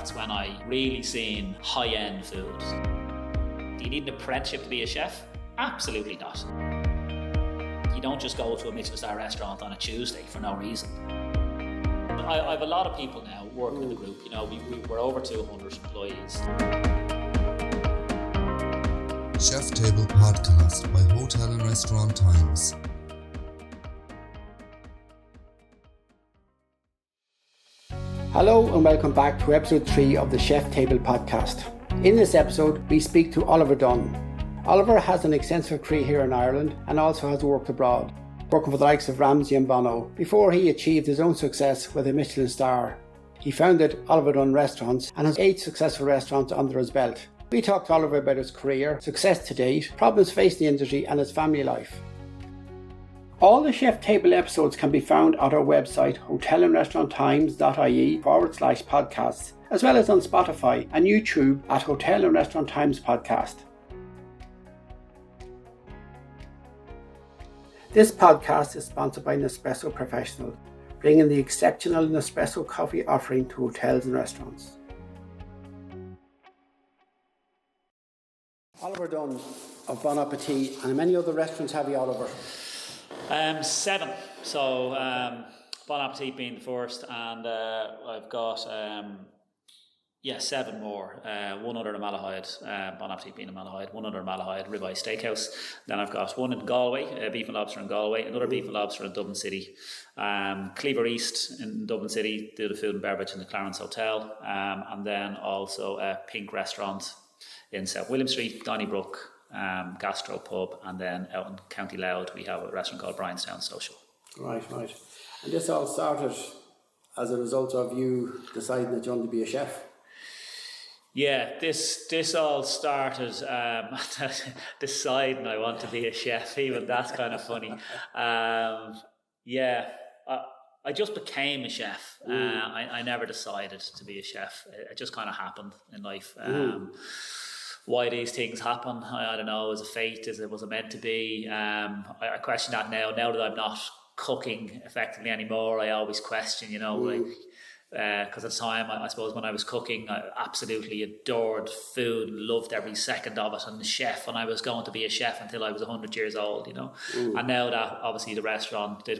that's when I really seen high-end food. Do you need an apprenticeship to be a chef? Absolutely not. You don't just go to a Michelin Star restaurant on a Tuesday for no reason. I have a lot of people now working in the group. You know, we're over 200 employees. Chef Table Podcast by Hotel and Restaurant Times. Hello and welcome back to episode 3 of the Chef Table Podcast. In this episode, we speak to Oliver Dunne. Oliver has an extensive career here in Ireland and also has worked abroad, working for the likes of Ramsay and Bono, before he achieved his own success with a Michelin Star. He founded Oliver Dunne Restaurants and has 8 successful restaurants under his belt. We talked to Oliver about his career, success to date, problems faced in the industry and his family life. All the Chef Table episodes can be found at our website hotelandrestauranttimes.ie/podcasts, as well as on Spotify and YouTube at Hotel and Restaurant Times Podcast. This podcast is sponsored by Nespresso Professional, bringing the exceptional Nespresso coffee offering to hotels and restaurants. Oliver Dunne of Bon Appetit, and many other restaurants have you, Oliver? 7. So Bon Appetit being the first, and I've got 7 more. One under the Malahide, Bon Appetit being in Malahide, one under Malahide, Ribeye Steakhouse. Then I've got one in Galway, beef and lobster in Galway, another beef and lobster in Dublin City. Cleaver East in Dublin City, do the food and beverage in the Clarence Hotel, and then also a Pink Restaurant in South William Street, Donnybrook, Gastro Pub, and then out in County Louth we have a restaurant called Bryanstown Social. Right. And this all started as a result of you deciding that you wanted to be a chef? Yeah, this all started deciding I want to be a chef. Even that's kind of funny. I just became a chef. I never decided to be a chef. It just kind of happened in life. Why these things happen, I don't know. Was it fate? Was it meant to be? I question that now. Now that I'm not cooking effectively anymore, I always question, because at the time, I suppose when I was cooking, I absolutely adored food, loved every second of it, and the chef, and I was going to be a chef until I was 100 years old, And now that obviously the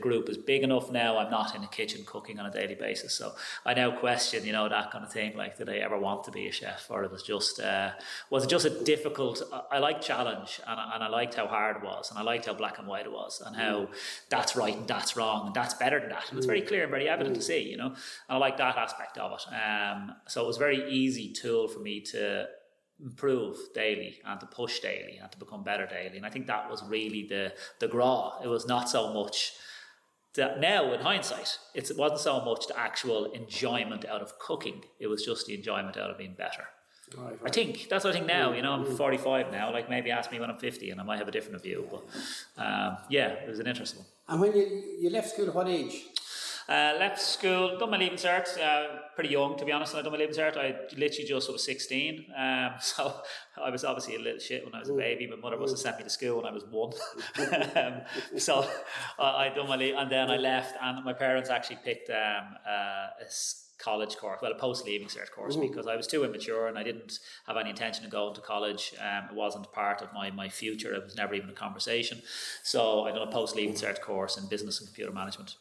group is big enough now, I'm not in the kitchen cooking on a daily basis. So I now question, that kind of thing, like, did I ever want to be a chef, or was it just a difficult, I liked challenge, and I liked how hard it was, and I liked how black and white it was, and how that's right and that's wrong, and that's better than that. And it's very clear and very evident to see, and I like that aspect of it. So it was a very easy tool for me to improve daily and to push daily and to become better daily. And I think that was really the draw. It was not so much that now in hindsight, it wasn't so much the actual enjoyment out of cooking. It was just the enjoyment out of being better. Right. I think that's what I think now. I'm 45 now. Like, maybe ask me when I'm 50 and I might have a different view. But it was an interesting one. And when you left school, at what age? Left school, done my Leaving Cert, pretty young, to be honest. I done my Leaving Cert. I literally just was 16. So I was obviously a little shit when I was a baby. My mother must have sent me to school when I was 1. So I done my and then I left, and my parents actually picked a college course, a post-Leaving Cert course, because I was too immature and I didn't have any intention of going to college. It wasn't part of my future. It was never even a conversation. So I done a post-Leaving Cert course in business and computer management.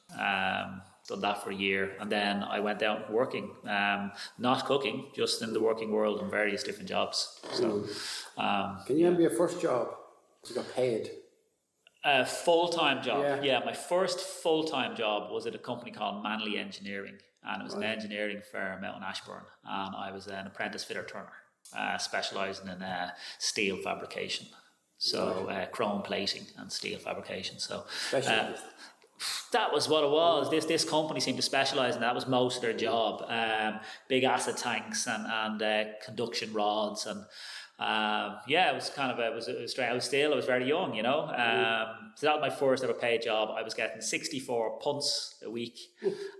Done that for a year, and then I went out working, not cooking, just in the working world in various different jobs. So, can you remember your first job? You got paid? A full-time job. Yeah, my first full-time job was at a company called Manley Engineering, and it was an engineering firm out in Ashbourne, and I was an apprentice fitter turner, specialising in steel fabrication, so chrome plating and steel fabrication. So that was what it was. This company seemed to specialise in that. Was most of their job. Big acid tanks and conduction rods, and it was kind of it was strange. I was very young, so that was my first ever paid job. I was getting 64 punts a week,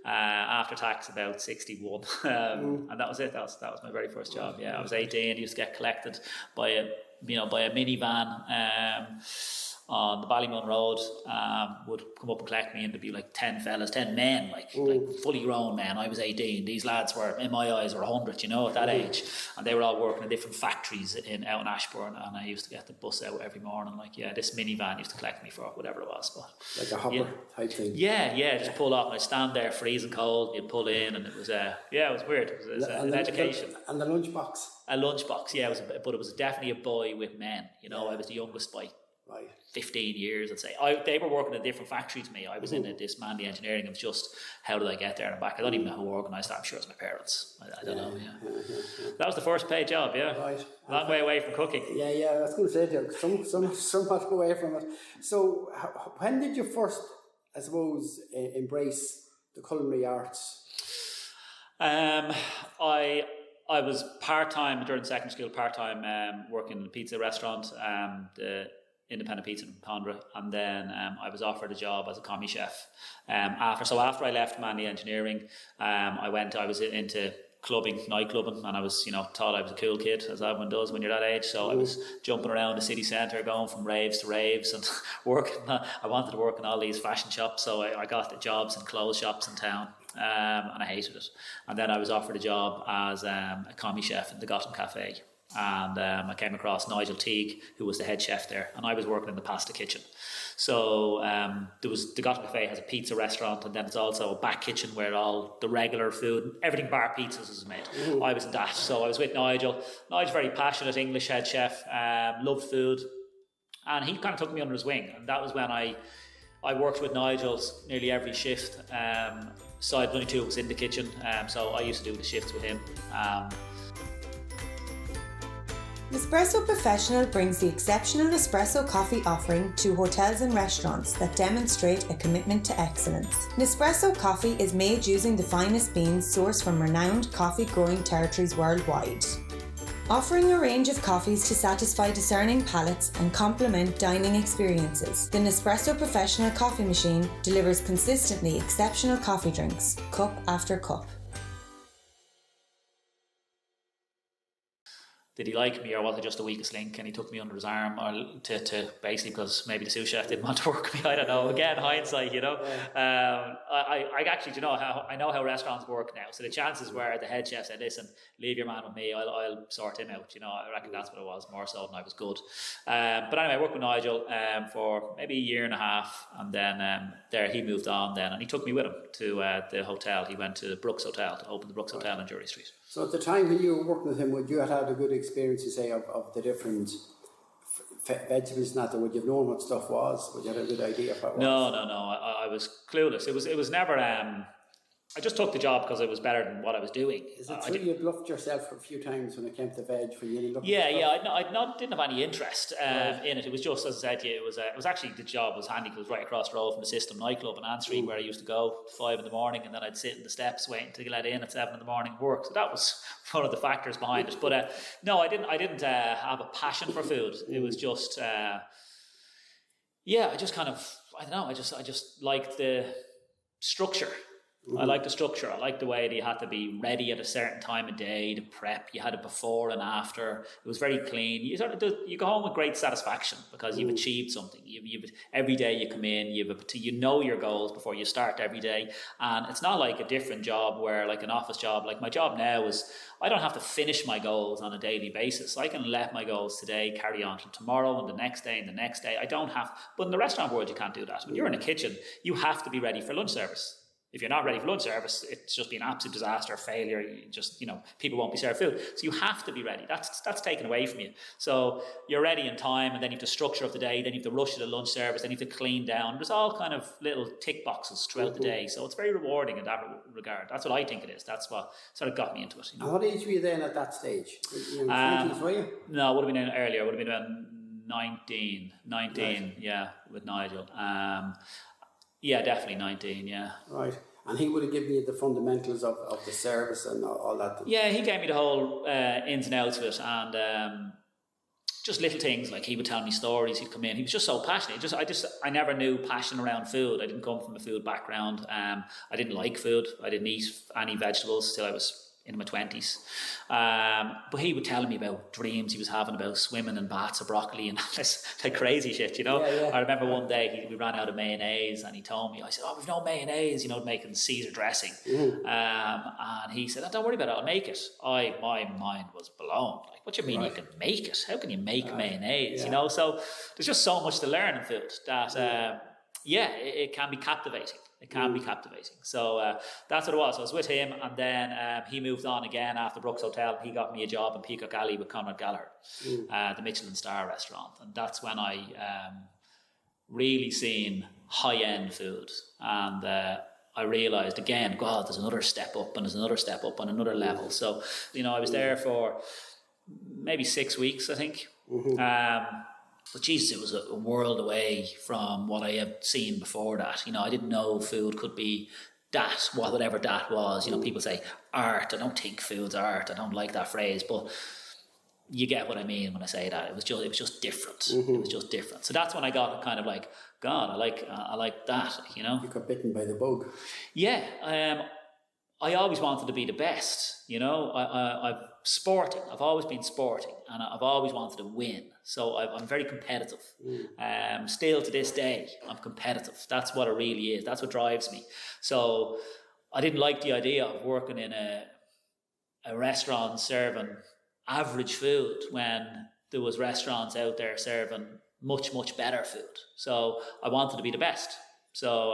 after tax about 61, and that was it. That was my very first job. I was 18. Used to get collected by a minivan. on the Ballymun Road would come up and collect me, and there'd be like 10 fellas, 10 men, like fully grown men. I was 18. These lads were, in my eyes, were 100, you know, at that age. And they were all working in different factories out in Ashbourne, and I used to get the bus out every morning. Like, this minivan used to collect me for whatever it was. But like a hopper type thing. Yeah, just pull up and I'd stand there freezing cold, you'd pull in, and it was it was weird. It was an education. And the lunchbox? A lunchbox, yeah, but it was definitely a boy with men, you know. I was the youngest by 15 years, I'd say. They were working in a different factory to me. I was in this Mandy Engineering. It was just, how did I get there and back? I don't even know who organised that. I'm sure it was my parents. I don't know, That was the first paid job, Right. Long way away from cooking. Yeah, I was going to say, somewhat away from it. So, when did you first, I suppose, embrace the culinary arts? I was part-time during secondary school, part-time working in a pizza restaurant, the Independent Pizza in Condra, and then I was offered a job as a commis chef. After I left Mandy Engineering, I was into clubbing, night clubbing, and I was, thought I was a cool kid, as everyone does when you're that age. So I was jumping around the city centre, going from raves to raves, and working. I wanted to work in all these fashion shops, so I got the jobs in clothes shops in town. And I hated it. And then I was offered a job as a commis chef in the Gotham Cafe. And I came across Nigel Teague, who was the head chef there, and I was working in the pasta kitchen. So the Gotham Cafe has a pizza restaurant, and then it's also a back kitchen where all the regular food, everything bar pizzas is made. I was in that. So I was with Nigel. Nigel's very passionate English head chef, loved food, and he kind of took me under his wing. And that was when I worked with Nigel nearly every shift. So I'd only 2 of us in the kitchen, so I used to do the shifts with him. Nespresso Professional brings the exceptional espresso coffee offering to hotels and restaurants that demonstrate a commitment to excellence. Nespresso coffee is made using the finest beans sourced from renowned coffee growing territories worldwide. Offering a range of coffees to satisfy discerning palates and complement dining experiences, the Nespresso Professional coffee machine delivers consistently exceptional coffee drinks, cup after cup. Did he like me, or was I just a weakest link? And he took me under his arm, or to basically, because maybe the sous chef didn't want to work with me. I don't know. Again, hindsight, I actually, I know how restaurants work now. So the chances were the head chef said, "Listen, leave your man with me. I'll sort him out." I reckon that's what it was, more so than I was good. But anyway, I worked with Nigel for maybe a year and a half, and then he moved on then, and he took me with him to the hotel. He went to the Brooks Hotel to open the Brooks Hotel on Drury Street. So at the time when you were working with him, would you have had a good experience, to say, of the different vegetables and that? Would you have known what stuff was? Would you have a good idea of what it was? No. I was clueless. It was never... I just took the job because it was better than what I was doing. Is it true you bluffed yourself a few times when it came to veg? When you looked I didn't have any interest in it. It was just, as I said to you, it was actually, the job was handy because it was right across the road from the System nightclub in Ann Street, where I used to go at 5 in the morning, and then I'd sit in the steps waiting to get in at 7 in the morning and work. So that was one of the factors behind it. But no, I didn't have a passion for food. It was just, I just kind of, I don't know, I just liked the structure. I like the structure. I like the way that you had to be ready at a certain time of day to prep. You had it before and after. It was very clean. You go home with great satisfaction because you've achieved something. You've every day you come in, you know your goals before you start every day. And it's not like a different job where, like an office job, like my job now is, I don't have to finish my goals on a daily basis. I can let my goals today carry on till tomorrow and the next day and the next day. I don't have, but in the restaurant world, you can't do that. When you're in a kitchen, you have to be ready for lunch service. If you're not ready for lunch service, it's just been an absolute disaster, failure. People won't be served food. So you have to be ready. That's taken away from you. So you're ready in time, and then you have to structure of the day. Then you have to rush to the lunch service. Then you have to clean down. There's all kind of little tick boxes throughout the day. So it's very rewarding in that regard. That's what I think it is. That's what sort of got me into it. And what age were you then at that stage? You 20s, were you? No, it would have been earlier. It would have been about 19, right. Yeah, with Nigel. Yeah, definitely 19, yeah. Right. And he would have given you the fundamentals of the service and all that? Yeah, he gave me the whole ins and outs of it, and just little things, like he would tell me stories, he'd come in, he was just so passionate. I never knew passion around food. I didn't come from a food background. I didn't like food. I didn't eat any vegetables till I was in my 20s. But he would tell me about dreams he was having about swimming in baths of broccoli and this like crazy shit, you know. I remember one day we ran out of mayonnaise and he told me, I said, we've no mayonnaise, you know, making Caesar dressing. And he said, don't worry about it, I'll make it. My mind was blown. Like, what do you mean you can make it? How can you make mayonnaise, you know? So there's just so much to learn in food that, it can be captivating. It can be captivating. So that's what it was. I was with him, and then he moved on again after Brooks Hotel. He got me a job in Peacock Alley with Conrad Gallagher, the Michelin Star restaurant. And that's when I really seen high-end food. And I realised, again, God, there's another step up, and there's another step up on another level. So, you know, I was there for maybe 6 weeks, I think. But Jesus, it was a world away from what I had seen before that. You know, I didn't know food could be that, whatever that was. You know, people say art. I don't think food's art. I don't like that phrase, but you get what I mean when I say that. It was just different. It was just different. So that's when I got kind of like, God, I like that. You know, you got bitten by the bug. Yeah. I always wanted to be the best. You know, I've sporting. I've always been sporting, and I've always wanted to win. So I'm very competitive. Still to this day, I'm competitive. That's what it really is. That's what drives me. So I didn't like the idea of working in a restaurant serving average food when there was restaurants out there serving much, much better food. So I wanted to be the best. So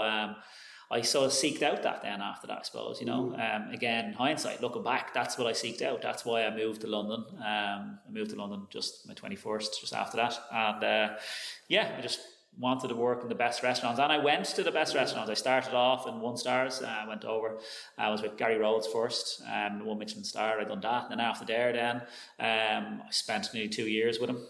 I sort of seeked out that then after that, I suppose, you know. Again, in hindsight, looking back, that's what I seeked out. That's why I moved to London. I moved to London just my 21st, just after that. And I just wanted to work in the best restaurants. And I went to the best restaurants. I started off in 1 stars. I went over. I was with Gary Rhodes first, 1 Michelin star. I done that. And then after there, I spent nearly 2 years with him.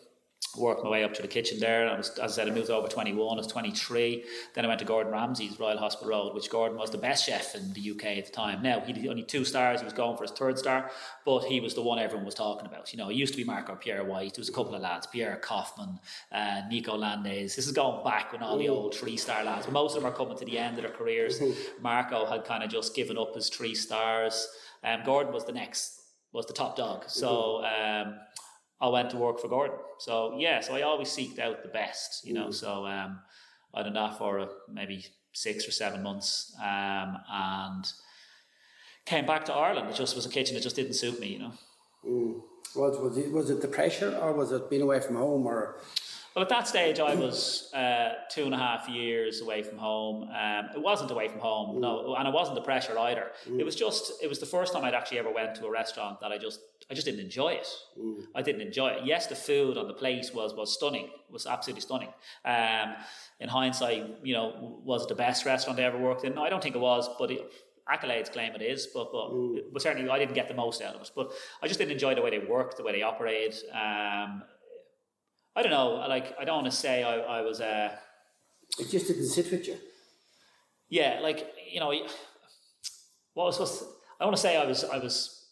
Worked my way up to the kitchen there. As I said, I moved over 21, I was 23. Then I went to Gordon Ramsay's Royal Hospital Road, which Gordon was the best chef in the UK at the time. Now, he only 2 stars, he was going for his 3rd star, but he was the one everyone was talking about. You know, it used to be Marco Pierre White, there was a couple of lads, Pierre Kaufman, Nico Landes. This is going back when all the old 3-star lads, most of them are coming to the end of their careers. Marco had kind of just given up his 3 stars. Gordon was the top dog. So I went to work for Gordon. So so I always seeked out the best, you know. So I done that for maybe 6 or 7 months, and came back to Ireland. It just was a kitchen that just didn't suit me, you know. Was it the pressure, or was it being away from home, or? Well, at that stage, I was 2.5 years away from home. It wasn't away from home, no, and it wasn't the pressure either. It was the first time I'd actually ever went to a restaurant that I just didn't enjoy it. I didn't enjoy it. Yes, the food on the plate was stunning. It was absolutely stunning. In hindsight, you know, was it the best restaurant I ever worked in? No, I don't think it was, but accolades claim it is, but certainly I didn't get the most out of it. But I just didn't enjoy the way they worked, the way they operated. I don't know. Like, I don't want to say I was. It just didn't sit with you. Yeah, like, you know, what was supposed to, I want to say I was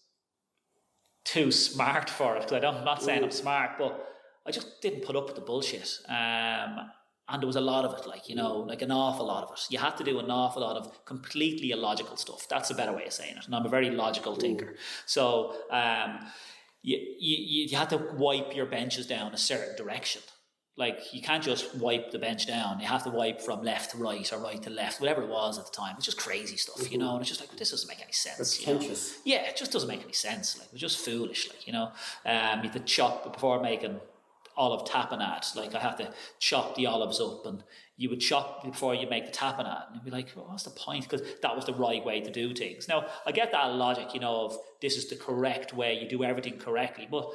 too smart for it, because I'm not saying I'm smart, but I just didn't put up with the bullshit. And there was a lot of it, like, you know, like an awful lot of it. You had to do an awful lot of completely illogical stuff. That's a better way of saying it. And I'm a very logical thinker. So you had to wipe your benches down a certain direction. Like, you can't just wipe the bench down. You have to wipe from left to right or right to left, whatever it was at the time. It's just crazy stuff, you know. And it's just like, this doesn't make any sense. Yeah, it just doesn't make any sense. Like, it was just foolish, like, you know. You had to chop before making olive tapenade. Like, I had to chop the olives up, and you would chop before you make the tapenade, and you'd be like, well, what's the point? Because that was the right way to do things. Now, I get that logic, you know, of this is the correct way, you do everything correctly, but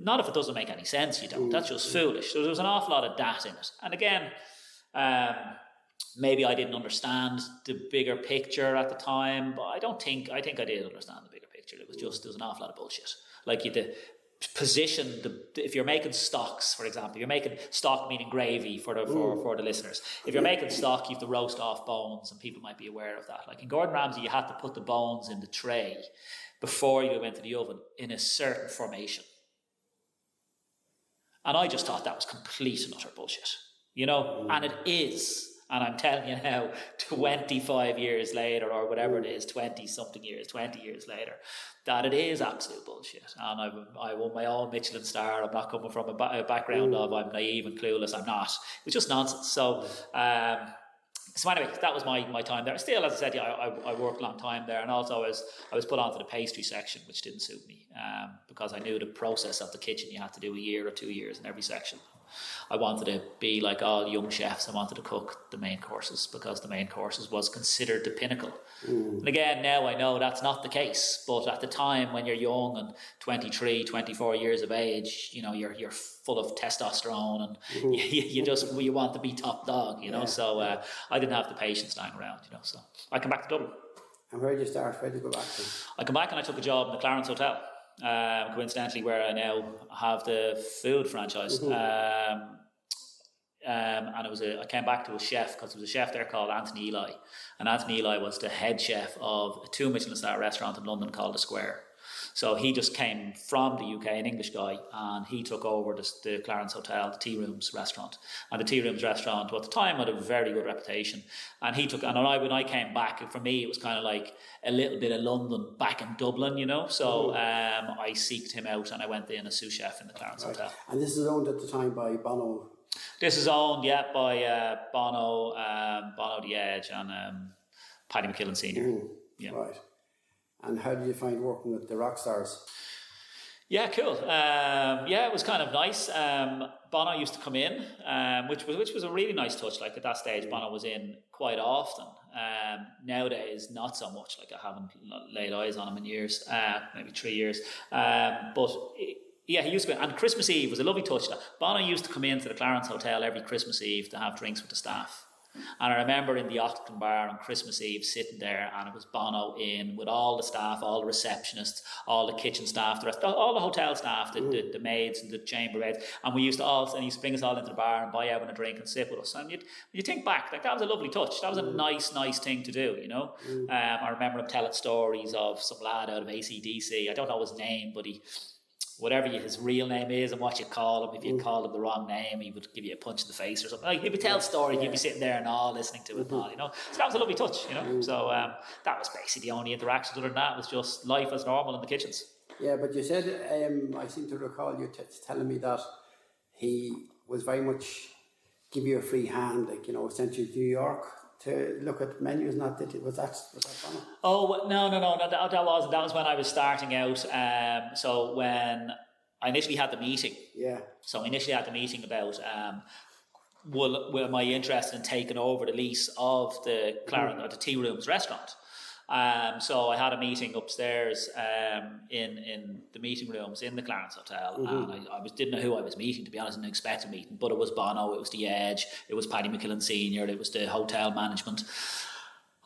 not if it doesn't make any sense, you don't. That's just foolish. So there was an awful lot of that in it. And again, maybe I didn't understand the bigger picture at the time, but I think I did understand the bigger picture. It was just, there was an awful lot of bullshit. Like, you had to position if you're making stocks, for example, you're making stock meaning gravy for the listeners. If you're making stock, you have to roast off bones, and people might be aware of that. Like in Gordon Ramsay, you had to put the bones in the tray before you went to the oven in a certain formation. And I just thought that was complete and utter bullshit, you know, and it is. And I'm telling you now, 25 years later, or whatever it is, 20 years later, that it is absolute bullshit. And I won my own Michelin star. I'm not coming from a background of I'm naive and clueless. I'm not. It's just nonsense. So anyway, that was my time there. Still, as I said, I worked a long time there, and also I was put onto the pastry section, which didn't suit me because I knew the process of the kitchen. You had to do a year or 2 years in every section. I wanted to be like all young chefs. I wanted to cook the main courses because the main courses was considered the pinnacle. And again, now I know that's not the case, but at the time when you're young and 23, 24 years of age, you know, you're full of testosterone and you want to be top dog, you know. So I didn't have the patience to hang around, you know. So I come back to Dublin. And where did you start? Where did you go back to? I come back and I took a job in the Clarence Hotel. Coincidentally, where I now have the food franchise, and I came back to a chef because there was a chef there called Anthony Eli, and Anthony Eli was the head chef of a 2 Michelin star restaurant in London called The Square. So he just came from the UK, an English guy, and he took over the Clarence Hotel, the Tea Rooms restaurant. And the Tea Rooms restaurant, at the time, had a very good reputation. And when I came back, for me, it was kind of like a little bit of London back in Dublin, you know. So I seeked him out and I went in as sous chef in the Clarence Hotel. And this is owned at the time by Bono? This is owned, by Bono, Bono the Edge, and Paddy McKillen Senior. Yeah. Right. And how did you find working with the rock stars? Yeah, cool. It was kind of nice. Bono used to come in, which was a really nice touch. Like at that stage, Bono was in quite often. Nowadays, not so much. Like I haven't laid eyes on him in years, maybe 3 years. He used to go in. And Christmas Eve was a lovely touch. Bono used to come into the Clarence Hotel every Christmas Eve to have drinks with the staff. And I remember in the Octagon Bar on Christmas Eve sitting there, and it was Bono in with all the staff, all the receptionists, all the kitchen staff, all the hotel staff, the maids and the chambermaids, and he used to bring us all into the bar and buy out a drink and sit with us. And you think back, like that was a lovely touch. That was a nice thing to do, you know. I remember him telling stories of some lad out of AC/DC. I don't know his name, but whatever his real name is and what you call him, if you called him the wrong name, he would give you a punch in the face or something. Like, he would tell stories, you'd be sitting there and all listening to it and all, you know. So that was a lovely touch, you know. So that was basically the only interaction. Other than that, it was just life as normal in the kitchens. Yeah, but you said, I seem to recall you telling me that he was very much give you a free hand, like, you know, sent you to New York to look at menus. Was that Bono? Oh no, that wasn't. That was when I was starting out. So when I initially had the meeting. Yeah. So I initially had the meeting about am I interested in taking over the lease of the Clarence or the Tea Rooms restaurant. So I had a meeting upstairs in the meeting rooms in the Clarence Hotel, and I didn't know who I was meeting, to be honest. I didn't expect a meeting, but it was Bono, it was the Edge, it was Paddy McKillen Senior, it was the hotel management.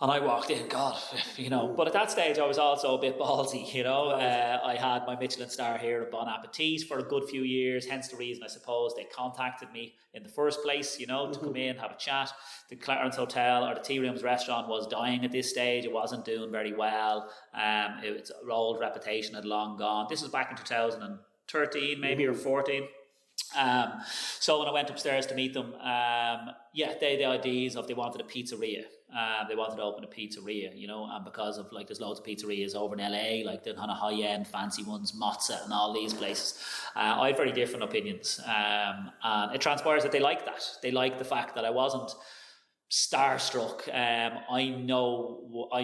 And I walked in, God, you know, but at that stage I was also a bit ballsy, you know. I had my Michelin star here at Bon Appetit for a good few years, hence the reason I suppose they contacted me in the first place, you know, to come in, have a chat. The Clarence Hotel or the Tea Rooms restaurant was dying at this stage. It wasn't doing very well. Its old reputation had long gone. This was back in 2013 maybe or 14. So when I went upstairs to meet them, they had the ideas of they wanted a pizzeria. They wanted to open a pizzeria, you know, and because of like there's loads of pizzerias over in LA, like the kind of high end fancy ones, Mozza and all these places. I had very different opinions, and it transpires that they liked that. They liked the fact that I wasn't starstruck. I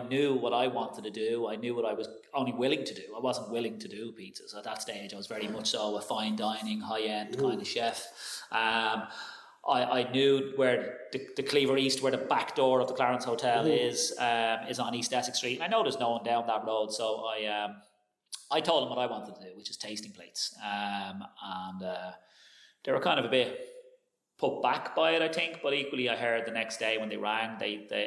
knew what I wanted to do. I knew what I was only willing to do. I wasn't willing to do pizzas at that stage. I was very much so a fine dining, high end kind of chef. I knew where the Cleaver East, where the back door of the Clarence Hotel is on East Essex Street. And I know there's no one down that road, so I told them what I wanted to do, which is tasting plates. And they were kind of a bit put back by it, I think, but equally I heard the next day when they rang,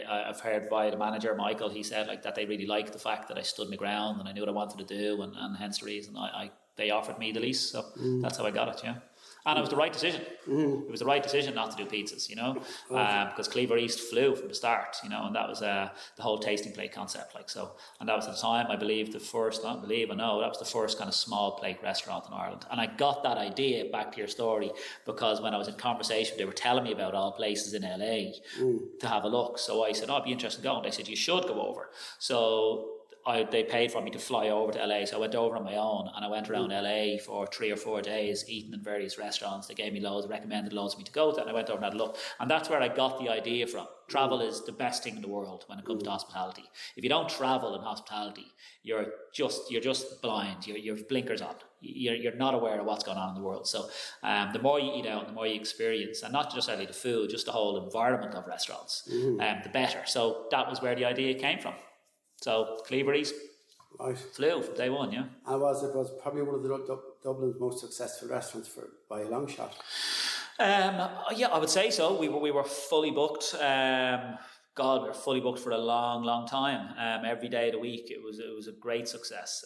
I've heard by the manager, Michael, he said like that they really liked the fact that I stood my ground and I knew what I wanted to do, and hence the reason they offered me the lease, so that's how I got it, yeah. And it was the right decision. It was the right decision not to do pizzas, you know, because Cleaver East flew from the start, you know, and that was the whole tasting plate concept, like so. And that was at the time, I believe, that was the first kind of small plate restaurant in Ireland. And I got that idea, back to your story, because when I was in conversation, they were telling me about all places in LA to have a look. So I said, I'd be interested in going. They said, you should go over. So they paid for me to fly over to LA, so I went over on my own, and I went around LA for 3 or 4 days, eating in various restaurants. They gave me loads, recommended loads for me to go to, and I went over and had a look. And that's where I got the idea from. Travel is the best thing in the world when it comes to hospitality. If you don't travel in hospitality, you're just blind. Your blinkers on. You're not aware of what's going on in the world. So the more you eat out, the more you experience, and not just only the food, just the whole environment of restaurants, the better. So that was where the idea came from. So Cleaver East flew from day one, yeah. And it was probably one of the Dublin's most successful restaurants by a long shot. Yeah, I would say so. We were fully booked. We were fully booked for a long, long time. Every day of the week, it was a great success.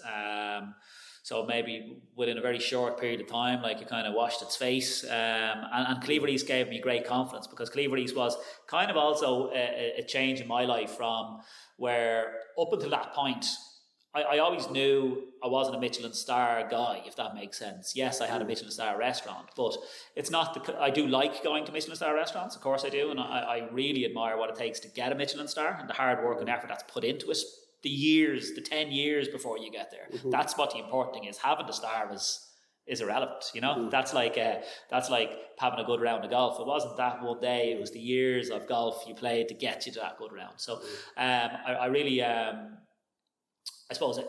So maybe within a very short period of time, like, it kind of washed its face. And Cleaver East gave me great confidence, because Cleaver East was kind of also a change in my life, from where up until that point, I always knew I wasn't a Michelin star guy, if that makes sense. Yes, I had a Michelin star restaurant, but it's not I do like going to Michelin star restaurants, of course I do, and I really admire what it takes to get a Michelin star and the hard work and effort that's put into it. The 10 years before you get there. That's what the important thing is. Having the star is irrelevant, you know. That's like having a good round of golf. It wasn't that one day, it was the years of golf you played to get you to that good round. So I really I suppose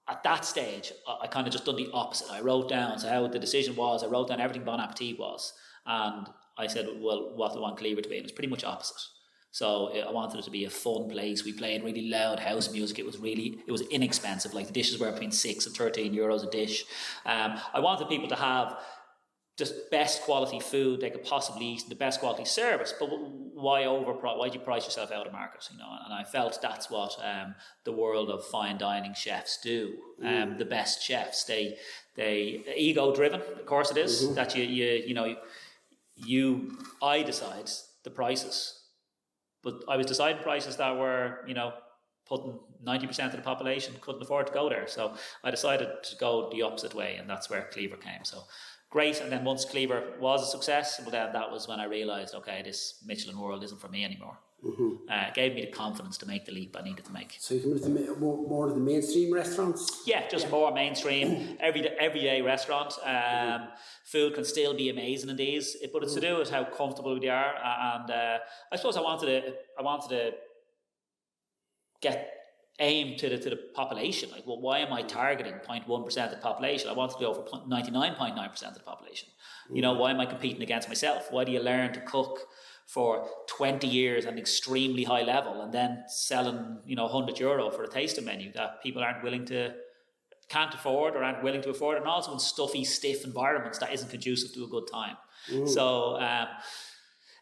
at that stage I kind of just done the opposite. I wrote down how the decision was. I wrote down everything Bon Appetit was, and I said, well, what do I want Cleaver to be? And it was pretty much opposite. So I wanted it to be a fun place. We played really loud house music. It was inexpensive. Like, the dishes were between €6 and €13 a dish. I wanted people to have just best quality food they could possibly eat, and the best quality service. But why do you price yourself out of the market? You know, and I felt that's what the world of fine dining chefs do. The best chefs, they ego driven. Of course, it is that I decide the prices. But I was deciding prices that were, you know, putting 90% of the population couldn't afford to go there. So I decided to go the opposite way, and that's where Cleaver came. So great. And then once Cleaver was a success, well, then that was when I realised, okay, this Michelin world isn't for me anymore. It gave me the confidence to make the leap I needed to make. So you moved more to the mainstream restaurants? Yeah, just more mainstream, everyday restaurant. Food can still be amazing in these, but it's to do with how comfortable we are. And I suppose I wanted to get aim to the population. Like, well, why am I targeting 0.1% of the population? I wanted to go for 99.9% of the population. You know, why am I competing against myself? Why do you learn to cook for 20 years at an extremely high level and then selling, you know, €100 for a tasting menu that people can't afford or aren't willing to afford, and also in stuffy, stiff environments that isn't conducive to a good time. So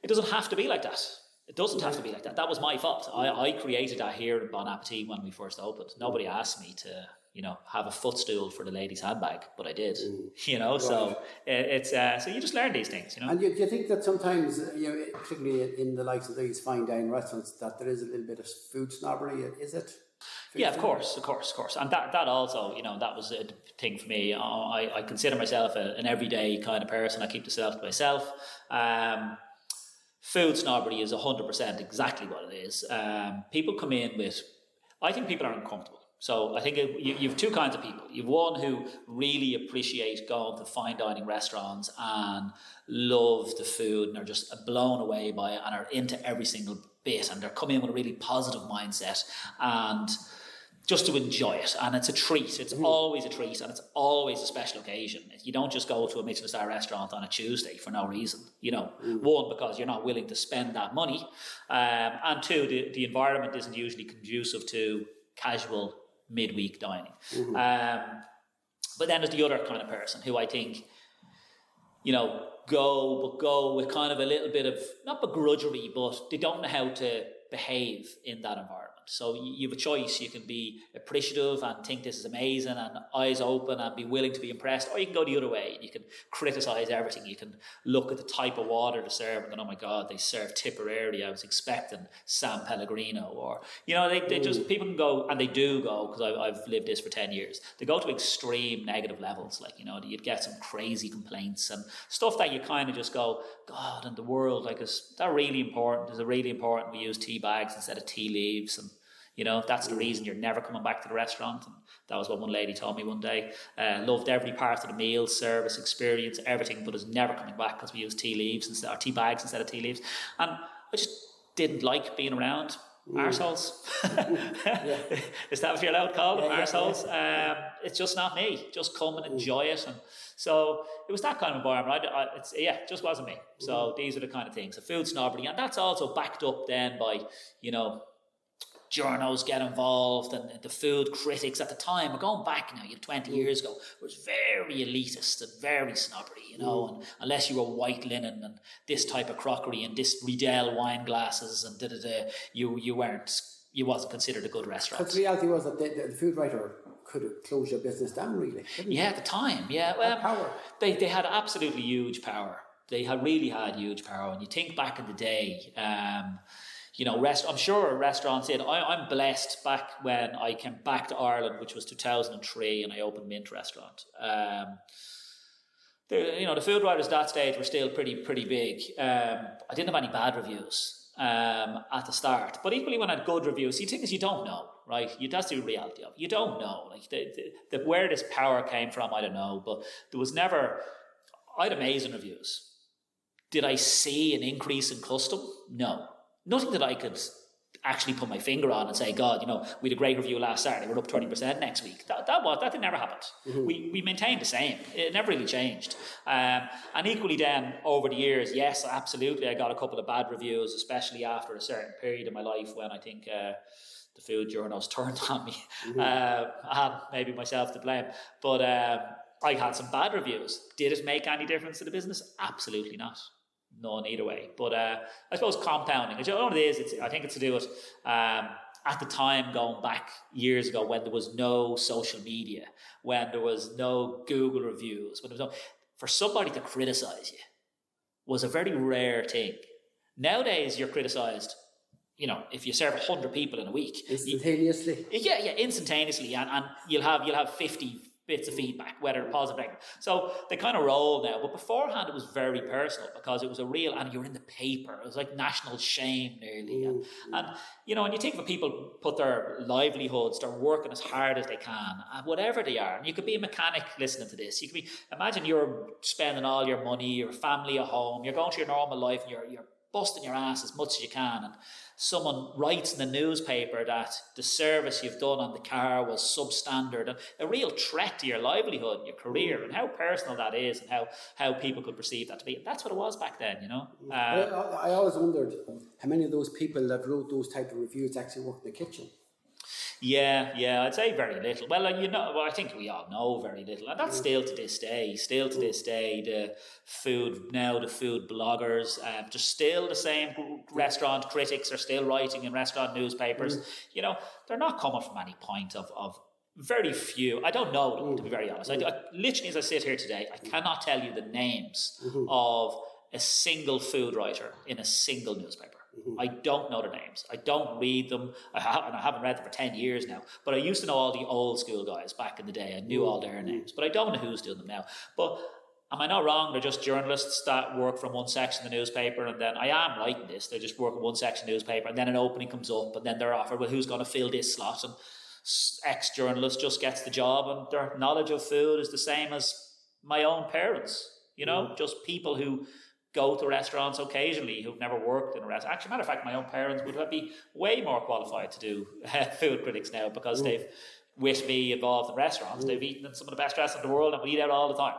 it doesn't have to be like that. It doesn't have to be like that. That was my fault. I created that here in Bon Appetit when we first opened. Nobody asked me to, you know, have a footstool for the ladies' handbag, but I did. You know, right. So it's so you just learn these things, you know. And do you think that sometimes, you know, particularly in the likes of these fine dining restaurants, that there is a little bit of food snobbery? Is it? Yeah, of course. And that also, you know, that was a thing for me. I consider myself an everyday kind of person. I keep the self to myself. Food snobbery is 100% exactly what it is. People come in with, I think people are uncomfortable. So I think you have two kinds of people. You have one who really appreciate going to fine dining restaurants and love the food and are just blown away by it and are into every single bit, and they're coming in with a really positive mindset and just to enjoy it. And it's a treat. It's always a treat, and it's always a special occasion. You don't just go to a Michelin star restaurant on a Tuesday for no reason. You know, one, because you're not willing to spend that money, and two, the environment isn't usually conducive to casual midweek dining. But then there's the other kind of person who I think, you know, go with kind of a little bit of, not begrudgery, but they don't know how to behave in that environment. So you have a choice. You can be appreciative and think this is amazing and eyes open and be willing to be impressed, or you can go the other way. You can criticize everything. You can look at the type of water they serve and go, oh my God, they serve Tipperary. I was expecting San Pellegrino. Or, they just, people can go, and they do go, because I've lived this for 10 years, they go to extreme negative levels. Like, you'd get some crazy complaints and stuff that you kind of just go, God, in the world, like, is that really important? Is it really important we use tea bags instead of tea leaves? And that's the reason you're never coming back to the restaurant. And that was what one lady told me one day. Loved every part of the meal, service, experience, everything, but is never coming back because we use tea leaves or tea bags instead of tea leaves. And I just didn't like being around arseholes. Is that what you're allowed to call them? Arseholes. It's just not me. Just come and enjoy it. And so it was that kind of environment. It just wasn't me. So these are the kind of things. The food snobbery, and that's also backed up then by, journos get involved, and the food critics at the time, we're going back now, 20 years ago, it was very elitist and very snobbery, and unless you were white linen and this type of crockery and this Riedel wine glasses and you wasn't considered a good restaurant. But the reality was that the food writer could have closed your business down, really. Yeah, at the time, yeah. Well, power. They had absolutely huge power. They really had huge power. And you think back in the day, I'm sure restaurants did. I'm blessed back when I came back to Ireland, which was 2003, and I opened Mint Restaurant. The food writers at that stage were still pretty big. I didn't have any bad reviews at the start, but equally when I had good reviews, the thing is you don't know, right? That's the reality of it. You don't know. Like where this power came from, I don't know, but there was never. I had amazing reviews. Did I see an increase in custom? No. Nothing that I could actually put my finger on and say, God, we had a great review last Saturday, we're up 20% next week. That never happened. Mm-hmm. We maintained the same. It never really changed. And equally then, over the years, yes, absolutely, I got a couple of bad reviews, especially after a certain period in my life when I think the food journals turned on me. Mm-hmm. I had maybe myself to blame. But I had some bad reviews. Did it make any difference to the business? Absolutely not. None either way. But I suppose compounding. I don't know what it is. I think it's to do with at the time, going back years ago, when there was no social media, when there was no Google reviews, when there was for somebody to criticize you was a very rare thing. Nowadays, you're criticized. If you serve 100 people in a week, instantaneously. Instantaneously, and you'll have 50 bits of feedback, whether positive or negative. So they kind of roll now. But beforehand, it was very personal because it was a real, and you're in the paper. It was like national shame nearly. And when you think of people put their livelihoods, they're working as hard as they can, whatever they are. And you could be a mechanic listening to this. You could be, imagine you're spending all your money, your family at home, you're going to your normal life, and you're busting your ass as much as you can. And someone writes in the newspaper that the service you've done on the car was substandard, and a real threat to your livelihood and your career, and how personal that is, and how people could perceive that to be. And that's what it was back then, I always wondered how many of those people that wrote those type of reviews actually worked in the kitchen. Yeah, I'd say very little. Well, I think we all know very little, and that's still to this day. The food bloggers, just still the same. Restaurant critics are still writing in restaurant newspapers. They're not coming from any point of very few. I don't know them, to be very honest. I literally, as I sit here today, I cannot tell you the names of a single food writer in a single newspaper. I don't know their names. I don't read them. I haven't read them for 10 years now. But I used to know all the old school guys back in the day. I knew all their names. But I don't know who's doing them now. But am I not wrong? They're just journalists that work from one section of the newspaper. And then I am writing this. They just work in one section of the newspaper. And then an opening comes up. And then they're offered, well, who's going to fill this slot? And ex-journalist just gets the job. And their knowledge of food is the same as my own parents. Just people who go to restaurants occasionally who've never worked in a restaurant. Actually, matter of fact, my own parents would be way more qualified to do food critics now because they've, with me involved in restaurants, they've eaten in some of the best restaurants in the world and we eat out all the time.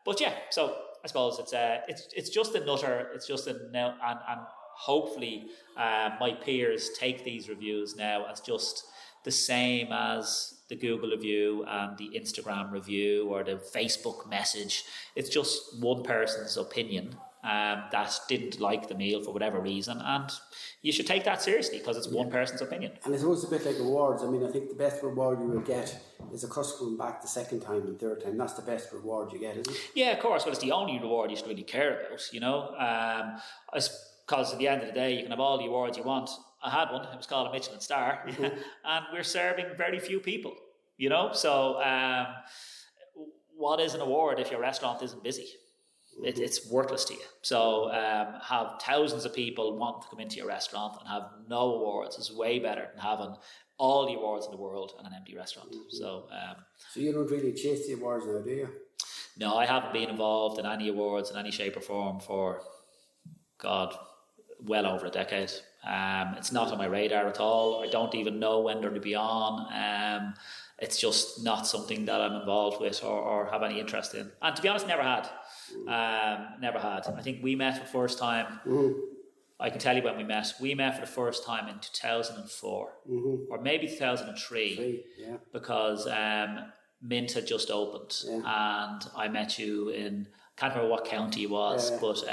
But yeah, so I suppose it's just another, and hopefully my peers take these reviews now as just the same as the Google review and the Instagram review or the Facebook message. It's just one person's opinion, that didn't like the meal for whatever reason, and you should take that seriously because it's one person's opinion. And I suppose it's a bit like awards. I mean, I think the best reward you will get is a customer coming back the second time and third time. That's the best reward you get, isn't it? Yeah, of course. Well, it's the only reward you should really care about, you know. Because at the end of the day, you can have all the awards you want. I had one. It was called a Michelin Star, and we're serving very few people, you know. So, what is an award if your restaurant isn't busy? It's worthless to you. So have thousands of people want to come into your restaurant and have no awards is way better than having all the awards in the world and an empty restaurant. So you don't really chase the awards now, do you? No, I haven't been involved in any awards in any shape or form for, God, well over a decade. It's not on my radar at all. I don't even know when they're to be on. It's just not something that I'm involved with or have any interest in. And to be honest, never had. Never had. I think we met for the first time. I can tell you when we met. We met for the first time in 2004 or maybe 2003 because Mint had just opened and I met you in, can't remember what county it was, but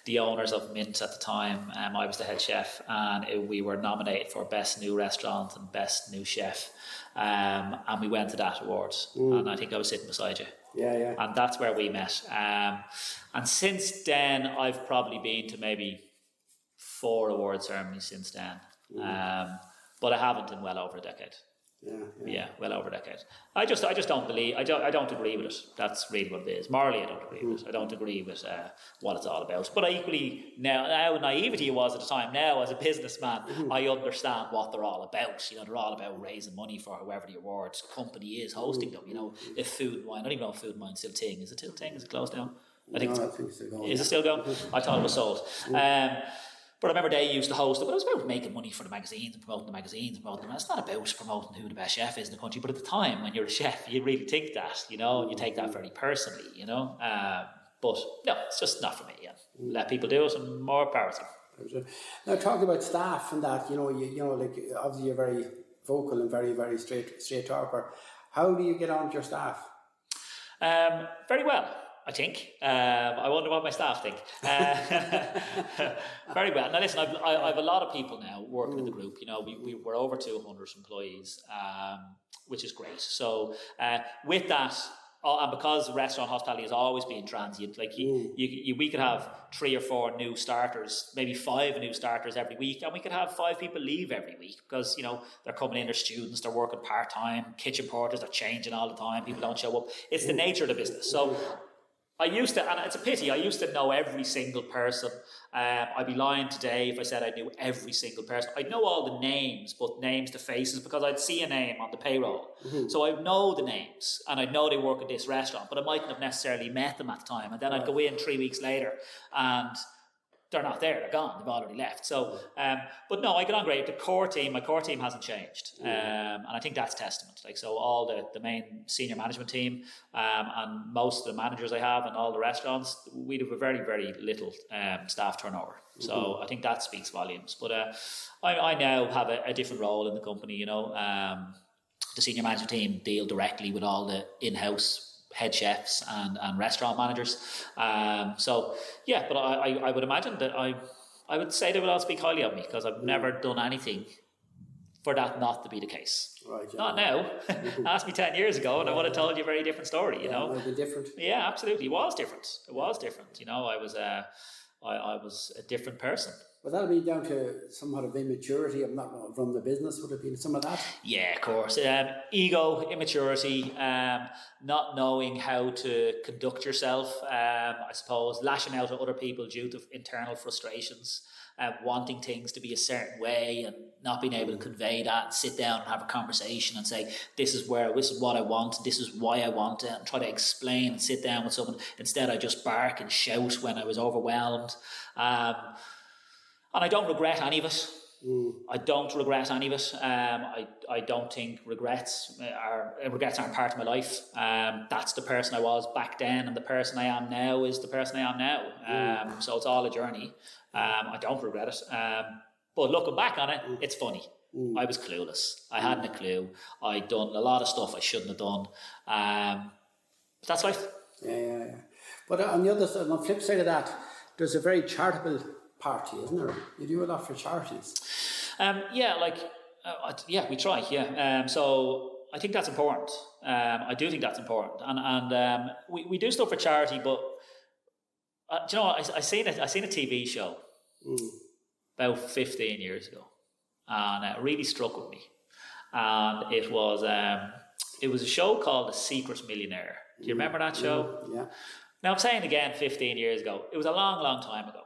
the owners of Mint at the time, I was the head chef, and we were nominated for Best New Restaurant and Best New Chef, and we went to that awards, and I think I was sitting beside you. And that's where we met. And since then, I've probably been to maybe 4 award ceremonies since then, but I haven't in well over a decade. Well over a decade. I just don't believe. I don't agree with it. That's really what it is. Morally, I don't agree with it. I don't agree with what it's all about. But I equally now naivety was at the time. Now, as a businessman, I understand what they're all about. You know, they're all about raising money for whoever the awards company is hosting them. You know, if Food and Wine, I don't even know if Food and Wine's still thing. Is it still thing? Is it closed down? I think it's still going. Is it still going? I thought it was sold. But I remember they used to host it, but it was about making money for the magazines and promoting the magazines and promoting them. It's not about promoting who the best chef is in the country, but at the time when you're a chef, you really think that, you know, and you take that very personally, you know. But no, it's just not for me. Let people do it and more power to them. Now, talking about staff and that, you know, like obviously you're very vocal and very, very straight talker. How do you get on with your staff? Very well, I think. I wonder what my staff think. Very well. Now listen, I have a lot of people now working in the group. You know, we're over 200 employees, which is great. So with that, and because restaurant hospitality has always been transient, like we could have 3 or 4 new starters, maybe 5 new starters every week, and we could have 5 people leave every week because, you know, they're coming in, they're students, they're working part-time, kitchen porters, they're changing all the time, people don't show up. It's the nature of the business. So I used to, and it's a pity, I used to know every single person. I'd be lying today if I said I knew every single person. I'd know all the names, but names to faces, because I'd see a name on the payroll. So I'd know the names, and I'd know they work at this restaurant, but I mightn't have necessarily met them at the time. And then I'd go in 3 weeks later, and they're not there, they're gone, they've already left. So, but no, I get on great. My core team hasn't changed. And I think that's testament. Like, so all the main senior management team, and most of the managers I have in all the restaurants, we have a very, very little staff turnover. So I think that speaks volumes. But I now have a different role in the company, you know. The senior management team deal directly with all the in-house head chefs and restaurant managers. So yeah, but I would imagine that I would say they would all speak highly of me because I've never done anything for that not to be the case. Right, yeah. Not now. Ask me 10 years ago and I would have told you a very different story, you know. It might be different. Yeah, absolutely. It was different. You know, I was a different person. But that'll be down to somewhat of immaturity of not run the business. Would it be some of that? Yeah, of course. Ego, immaturity, not knowing how to conduct yourself, I suppose, lashing out at other people due to internal frustrations, wanting things to be a certain way and not being able to convey that and sit down and have a conversation and say, this is what I want, this is why I want it, and try to explain and sit down with someone. Instead, I just bark and shout when I was overwhelmed. And I don't regret any of it. I don't regret any of it. I don't think regrets aren't part of my life. That's the person I was back then, and the person I am now is the person I am now. So it's all a journey. I don't regret it. But looking back on it, it's funny. I was clueless. I hadn't a clue. I'd done a lot of stuff I shouldn't have done. But that's life. Yeah. But on the flip side of that, there's a very charitable part to you, isn't there? You do a lot for charities. We try. So I think that's important. I do think that's important, and we do stuff for charity. But do you know what? I seen a TV show about 15 years ago, and it really struck with me. And it was a show called The Secret Millionaire. Do you remember that show? Yeah. Now I'm saying again, 15 years ago. It was a long, long time ago.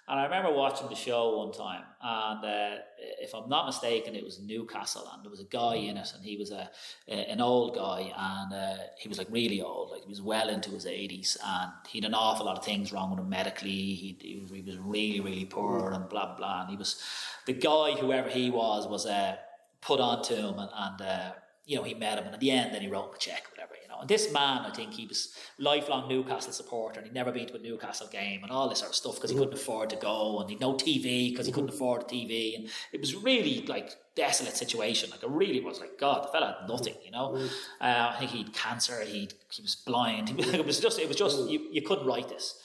And I remember watching the show one time, and if I'm not mistaken, it was Newcastle, and there was a guy in it, and he was an old guy, and he was like really old, like he was well into his 80s, and he had an awful lot of things wrong with him medically. He was really, really poor, and blah blah. And he was the guy, whoever he was put onto him, and he met him, and at the end, then he wrote him a check, whatever. And this man, I think he was lifelong Newcastle supporter, and he'd never been to a Newcastle game and all this sort of stuff because he couldn't afford to go, and he'd no TV because he couldn't afford a TV, and it was really like desolate situation. Like it really was like, God, the fella had nothing, I think he had cancer, he was blind. It was just you couldn't write this,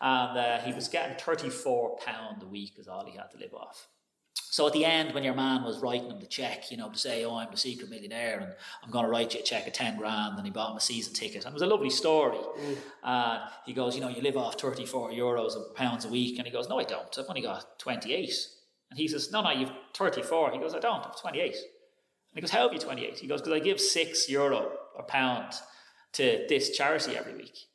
and he was getting £34 a week is all he had to live off. So at the end, when your man was writing him the check, to say, oh, I'm the secret millionaire and I'm going to write you a check of 10 grand, and he bought him a season ticket. And it was a lovely story. He goes, you live off €34 or pounds a week. And he goes, no, I don't. I've only got 28. And he says, no, you've 34. He goes, I don't, I've 28. And he goes, how have you 28? He goes, because I give €6 or pound to this charity every week,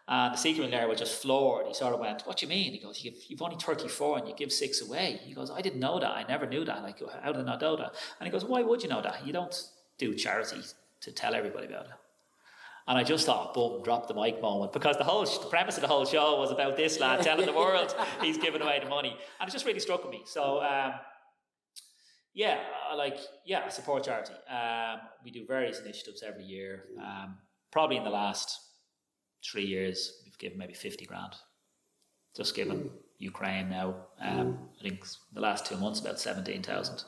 And the secret millionaire was just floored. He sort of went, what do you mean? He goes, you've only 34 and you give 6 away. He goes, I didn't know that. I never knew that. Like, how did I not know that? And he goes, why would you know that? You don't do charity to tell everybody about it. And I just thought, boom, drop the mic moment, because the premise of the whole show was about this lad telling the world he's giving away the money. And it just really struck me. So, I support charity. We do various initiatives every year. Probably in the last 3 years, we've given maybe 50 grand. Just given Ukraine now. I think the last 2 months about 17,000.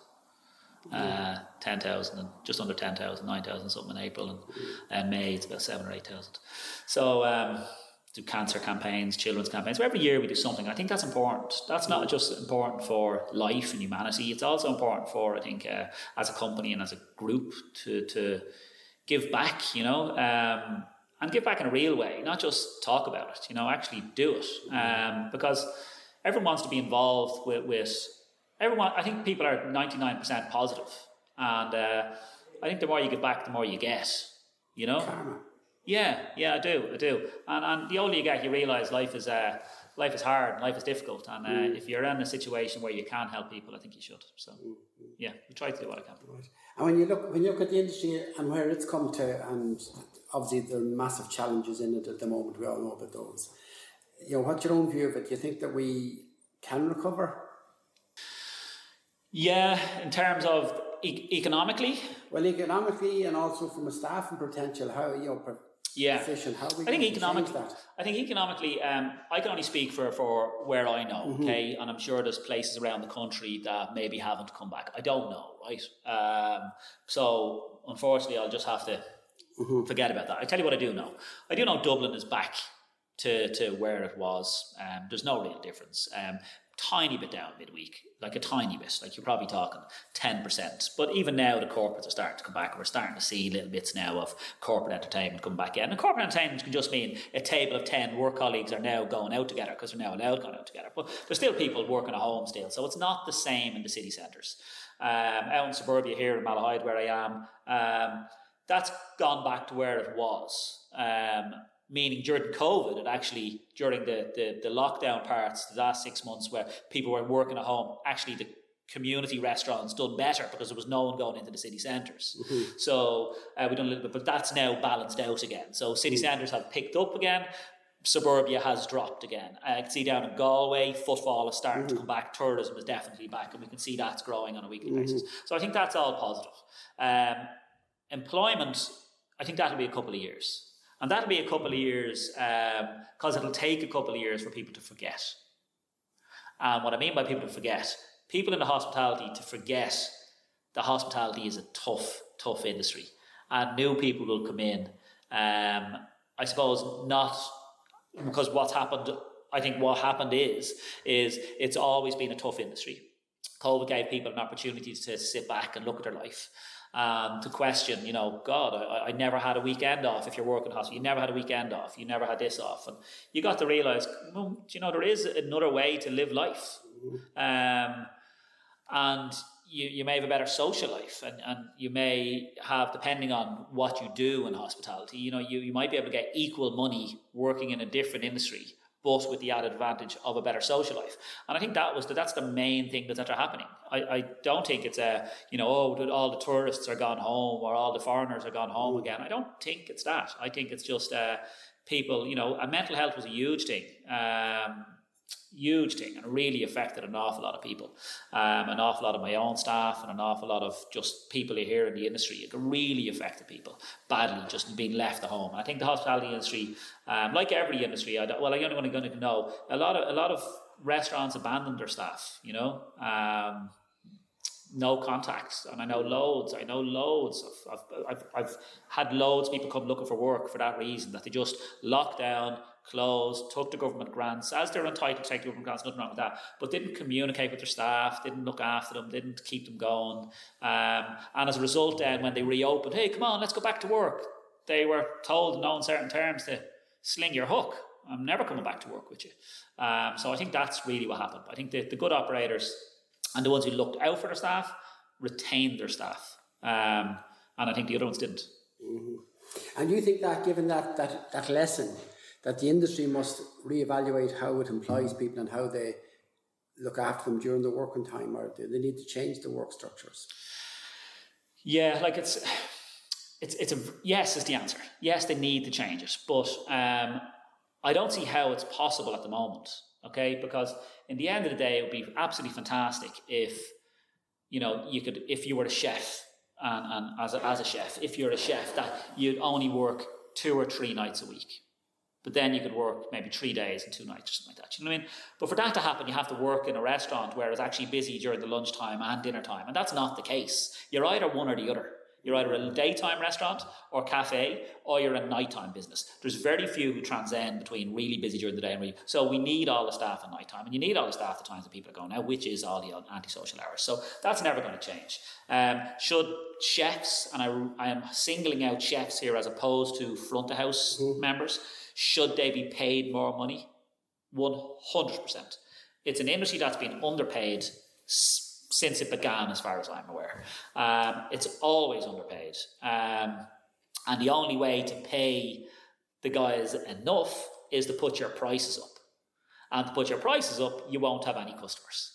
10,000 and just under 10,000, 9,000 something in April, and May it's about 7,000 or 8,000. So do cancer campaigns, children's campaigns. So every year we do something. I think that's important. That's not just important for life and humanity. It's also important for, I think, as a company and as a group to give back, and give back in a real way, not just talk about it, actually do it. Because everyone wants to be involved with everyone. I think people are 99% positive. And I think the more you give back, the more you get, Karma. Yeah, I do. And the older you get, you realise life is hard, life is difficult. And if you're in a situation where you can help people, I think you should. So, we try to do what I can. Right. And when you look at the industry and where it's come to, and obviously there are massive challenges in it at the moment, we all know about those. What's your own view of it? Do you think that we can recover? Yeah, in terms of economically? Well, economically, and also from a staffing potential, how, position, how we change that? I think economically, I can only speak for where I know, okay? And I'm sure there's places around the country that maybe haven't come back. I don't know, right? So, unfortunately, I'll just have to forget about that. I tell you what I do know. I do know Dublin is back to where it was. There's no real difference. Tiny bit down midweek, like a tiny bit, like you're probably talking 10%. But even now the corporates are starting to come back. We're starting to see little bits now of corporate entertainment come back in. And corporate entertainment can just mean a table of 10 work colleagues are now going out together because they're now allowed going out together. But there's still people working at home still. So it's not the same in the city centres. Out in suburbia here in Malahide where I am, that's gone back to where it was. Meaning during COVID, during the lockdown parts, the last 6 months where people were working at home, actually the community restaurants done better because there was no one going into the city centres. So we've done a little bit, but that's now balanced out again. So city centres have picked up again. Suburbia has dropped again. I can see down in Galway, footfall is starting to come back. Tourism is definitely back, and we can see that's growing on a weekly basis. So I think that's all positive. Employment, I think that'll be a couple of years. And that'll be a couple of years because it'll take a couple of years for people to forget. And what I mean by people to forget, people in the hospitality to forget that hospitality is a tough industry. And new people will come in. I suppose not because what's happened I think what happened is it's always been a tough industry. COVID gave people an opportunity to sit back and look at their life, to question, God, I never had a weekend off. If you're working hospital, you never had a weekend off. You never had this off. And you got to realise, there is another way to live life. And you may have a better social life, and you may have, depending on what you do in hospitality, you might be able to get equal money working in a different industry, but with the added advantage of a better social life. And I think that's the main thing that's happening. I don't think it's all the tourists are gone home or all the foreigners are gone home again. I don't think it's that. I think it's just people, and mental health was a huge thing. Huge thing, and it really affected an awful lot of people, an awful lot of my own staff, and an awful lot of just people here in the industry. It really affected people badly, just being left at home. I think the hospitality industry, like every industry, I'm only going to know a lot of restaurants abandoned their staff. No contacts, and I know loads. I've had loads of people come looking for work for that reason, that they just locked down, closed, took the government grants, as they're entitled to take the government grants, nothing wrong with that, but didn't communicate with their staff, didn't look after them, didn't keep them going. And as a result then, when they reopened, hey, come on, let's go back to work, they were told in no uncertain terms to sling your hook. I'm never coming back to work with you. So I think that's really what happened. I think the good operators and the ones who looked out for their staff retained their staff. And I think the other ones didn't. Mm-hmm. And you think that, given that lesson, that the industry must reevaluate how it employs people and how they look after them during the working time, or do they need to change the work structures? Yeah, yes is the answer. Yes, they need to change it, but I don't see how it's possible at the moment. Okay, because in the end of the day, it would be absolutely fantastic if you could, if you were a chef, and as a chef, if you're a chef, that you'd only work 2 or 3 nights a week. But then you could work maybe 3 days and 2 nights or something like that. You know what I mean? But for that to happen, you have to work in a restaurant where it's actually busy during the lunchtime and dinner time. And that's not the case. You're either one or the other. You're either a daytime restaurant or cafe, or you're a nighttime business. There's very few who transcend between really busy during the day and really. So we need all the staff at nighttime, and you need all the staff at the times that people are going out, which is all the antisocial hours. So that's never going to change. Should chefs, and I am singling out chefs here as opposed to front of house members, should they be paid more money? 100%. It's an industry that's been underpaid since it began, as far as I'm aware. It's always underpaid. And the only way to pay the guys enough is to put your prices up. And to put your prices up, you won't have any customers.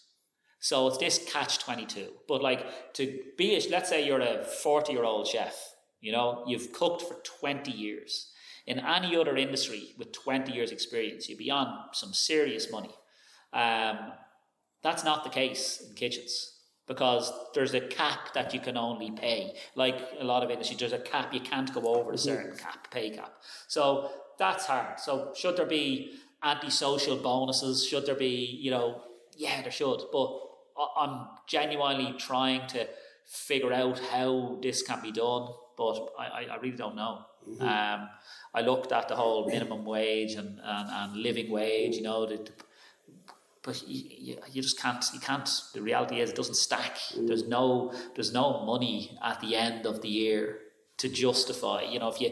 So it's this catch-22. But let's say you're a 40-year-old chef, you've cooked for 20 years. In any other industry with 20 years experience, you'd be on some serious money. That's not the case in kitchens, because there's a cap that you can only pay. Like a lot of industries, there's a cap, you can't go over a certain pay cap. So that's hard. So should there be antisocial bonuses? Should there be, yeah, there should. But I'm genuinely trying to figure out how this can be done, but I really don't know. Mm-hmm. I looked at the whole minimum wage and living wage, but you just can't. You can't. The reality is, it doesn't stack. There's no money at the end of the year to justify. If you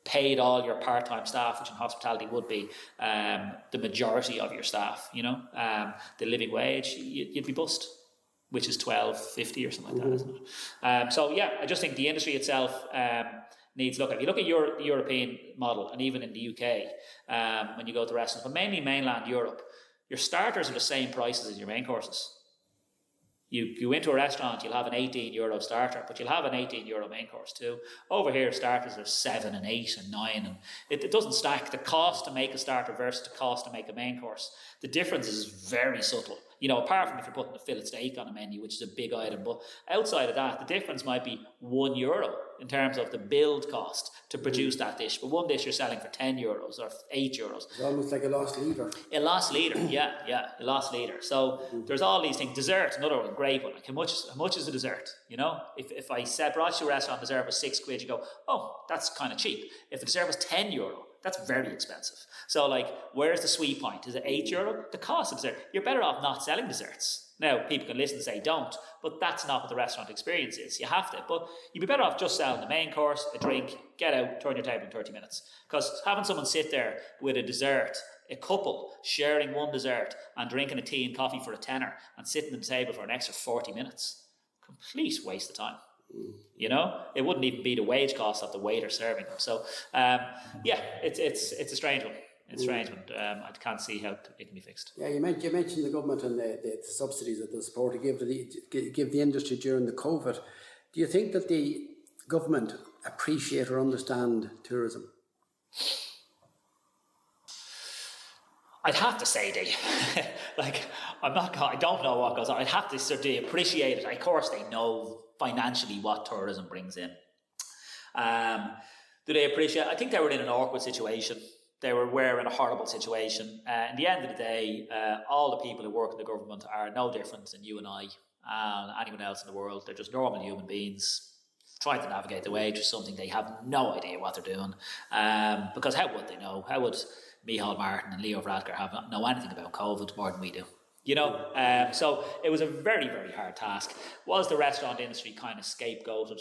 paid all your part-time staff, which in hospitality would be the majority of your staff, the living wage, you'd be bust, which is $12.50 or something like that, isn't it? So yeah, I just think the industry itself needs look at. If you look at the European model, and even in the UK, when you go to restaurants, but mainly mainland Europe, your starters are the same prices as your main courses. You go into a restaurant, you'll have an €18 starter, but you'll have an €18 main course too. Over here, starters are 7 and 8 and 9, and it doesn't stack. The cost to make a starter versus the cost to make a main course, the difference is very subtle. Apart from if you're putting a fillet steak on a menu, which is a big item, but outside of that, the difference might be €1 in terms of the build cost to produce that dish. But one dish you're selling for €10 or €8. It's almost like a lost leader. A lost leader, yeah, a lost leader. So there's all these things. Dessert, another one, great one. Like how much is a brought you to a restaurant, dessert was £6, you go, oh, that's kind of cheap. If the dessert was €10, That's very expensive. So like, where's the sweet point? Is it €8? The cost of dessert. You're better off not selling desserts. Now, people can listen and say don't, but that's not what the restaurant experience is. You have to. But you'd be better off just selling the main course, a drink, get out, turn your table in 30 minutes. Because having someone sit there with a dessert, a couple sharing one dessert and drinking a tea and coffee for a tenner and sitting at the table for an extra 40 minutes, complete waste of time. You know, it wouldn't even be the wage cost of the waiter serving them. So, it's a strange one. It's a strange one. I can't see how it can be fixed. Yeah, you mentioned the government and the subsidies that the support to give the industry during the COVID. Do you think that the government appreciate or understand tourism? I'd have to say I don't know what goes on. I'd have to sort of appreciate it. Of course, they know financially what tourism brings in. Do they appreciate? I think they were in an awkward situation. They were in a horrible situation. In the end of the day, all the people who work in the government are no different than you and I and anyone else in the world. They're just normal human beings trying to navigate the way through something they have no idea what they're doing. Because how would they know? How would Micheal Martin and Leo Varadkar know anything about COVID more than we do? You know, so it was a very, very hard task. Was the restaurant industry kind of scapegoated?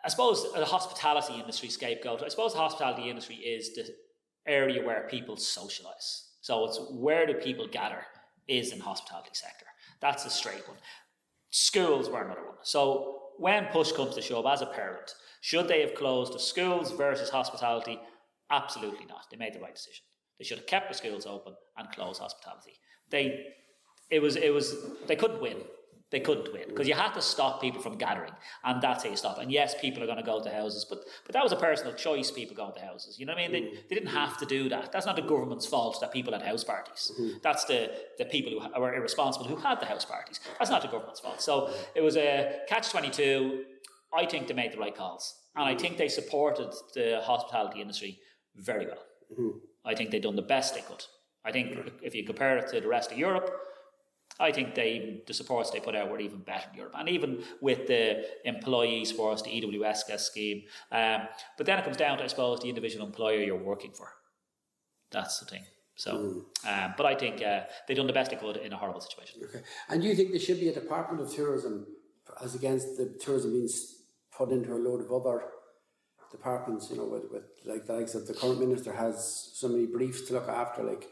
I suppose the hospitality industry scapegoat. I suppose the hospitality industry is the area where people socialise. So it's where do people gather is in the hospitality sector. That's a straight one. Schools were another one. So when push comes to shove, as a parent, should they have closed the schools versus hospitality? Absolutely not. They made the right decision. They should have kept the schools open and closed hospitality. They couldn't win. They couldn't win because you had to stop people from gathering, and that's how you stop. And yes, people are going to go to houses, but that was a personal choice. People going to houses, you know what I mean? They didn't have to do that. That's not the government's fault that people had house parties. That's the people who were irresponsible who had the house parties. That's not the government's fault. So it was a catch-22. I think they made the right calls, and I think they supported the hospitality industry very well. I think they've done the best they could. I think if you compare it to the rest of Europe, I think the supports they put out were even better in Europe. And even with the employee supports, the EWS scheme. But then it comes down to, I suppose, the individual employer you're working for. That's the thing. So, but I think they've done the best they could in a horrible situation. Okay. And do you think there should be a Department of Tourism as against the tourism being put into a load of other departments, you know, with like the likes of the current minister has so many briefs to look after, like,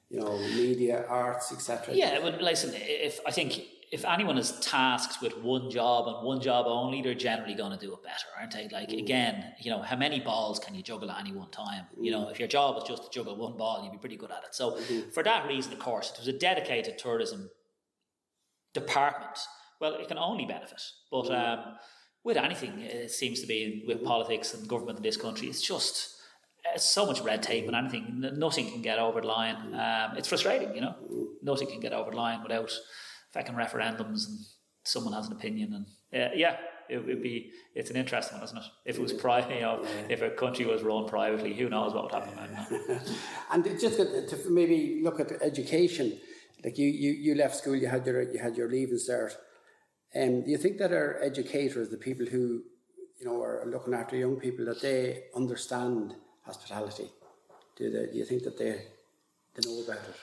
you know, media, arts, etc. Yeah, well, listen, if anyone is tasked with one job and one job only, they're generally going to do it better, aren't they? Like, again, you know, how many balls can you juggle at any one time? You know, if your job is just to juggle one ball, you'd be pretty good at it. So for that reason, of course, if there was a dedicated tourism department, well, it can only benefit. But with anything, it seems to be with politics and government in this country, it's so much red tape and anything. Nothing can get over the line. It's frustrating, you know. Nothing can get over the line without fucking referendums and someone has an opinion. And it's an interesting one, isn't it? If it was private, you know, if a country was run privately, who knows what would happen? And just to maybe look at education, like you left school, you had your leaving cert. Do you think that our educators, the people who, you know, are looking after young people, that they understand hospitality? Do you think that they know about it?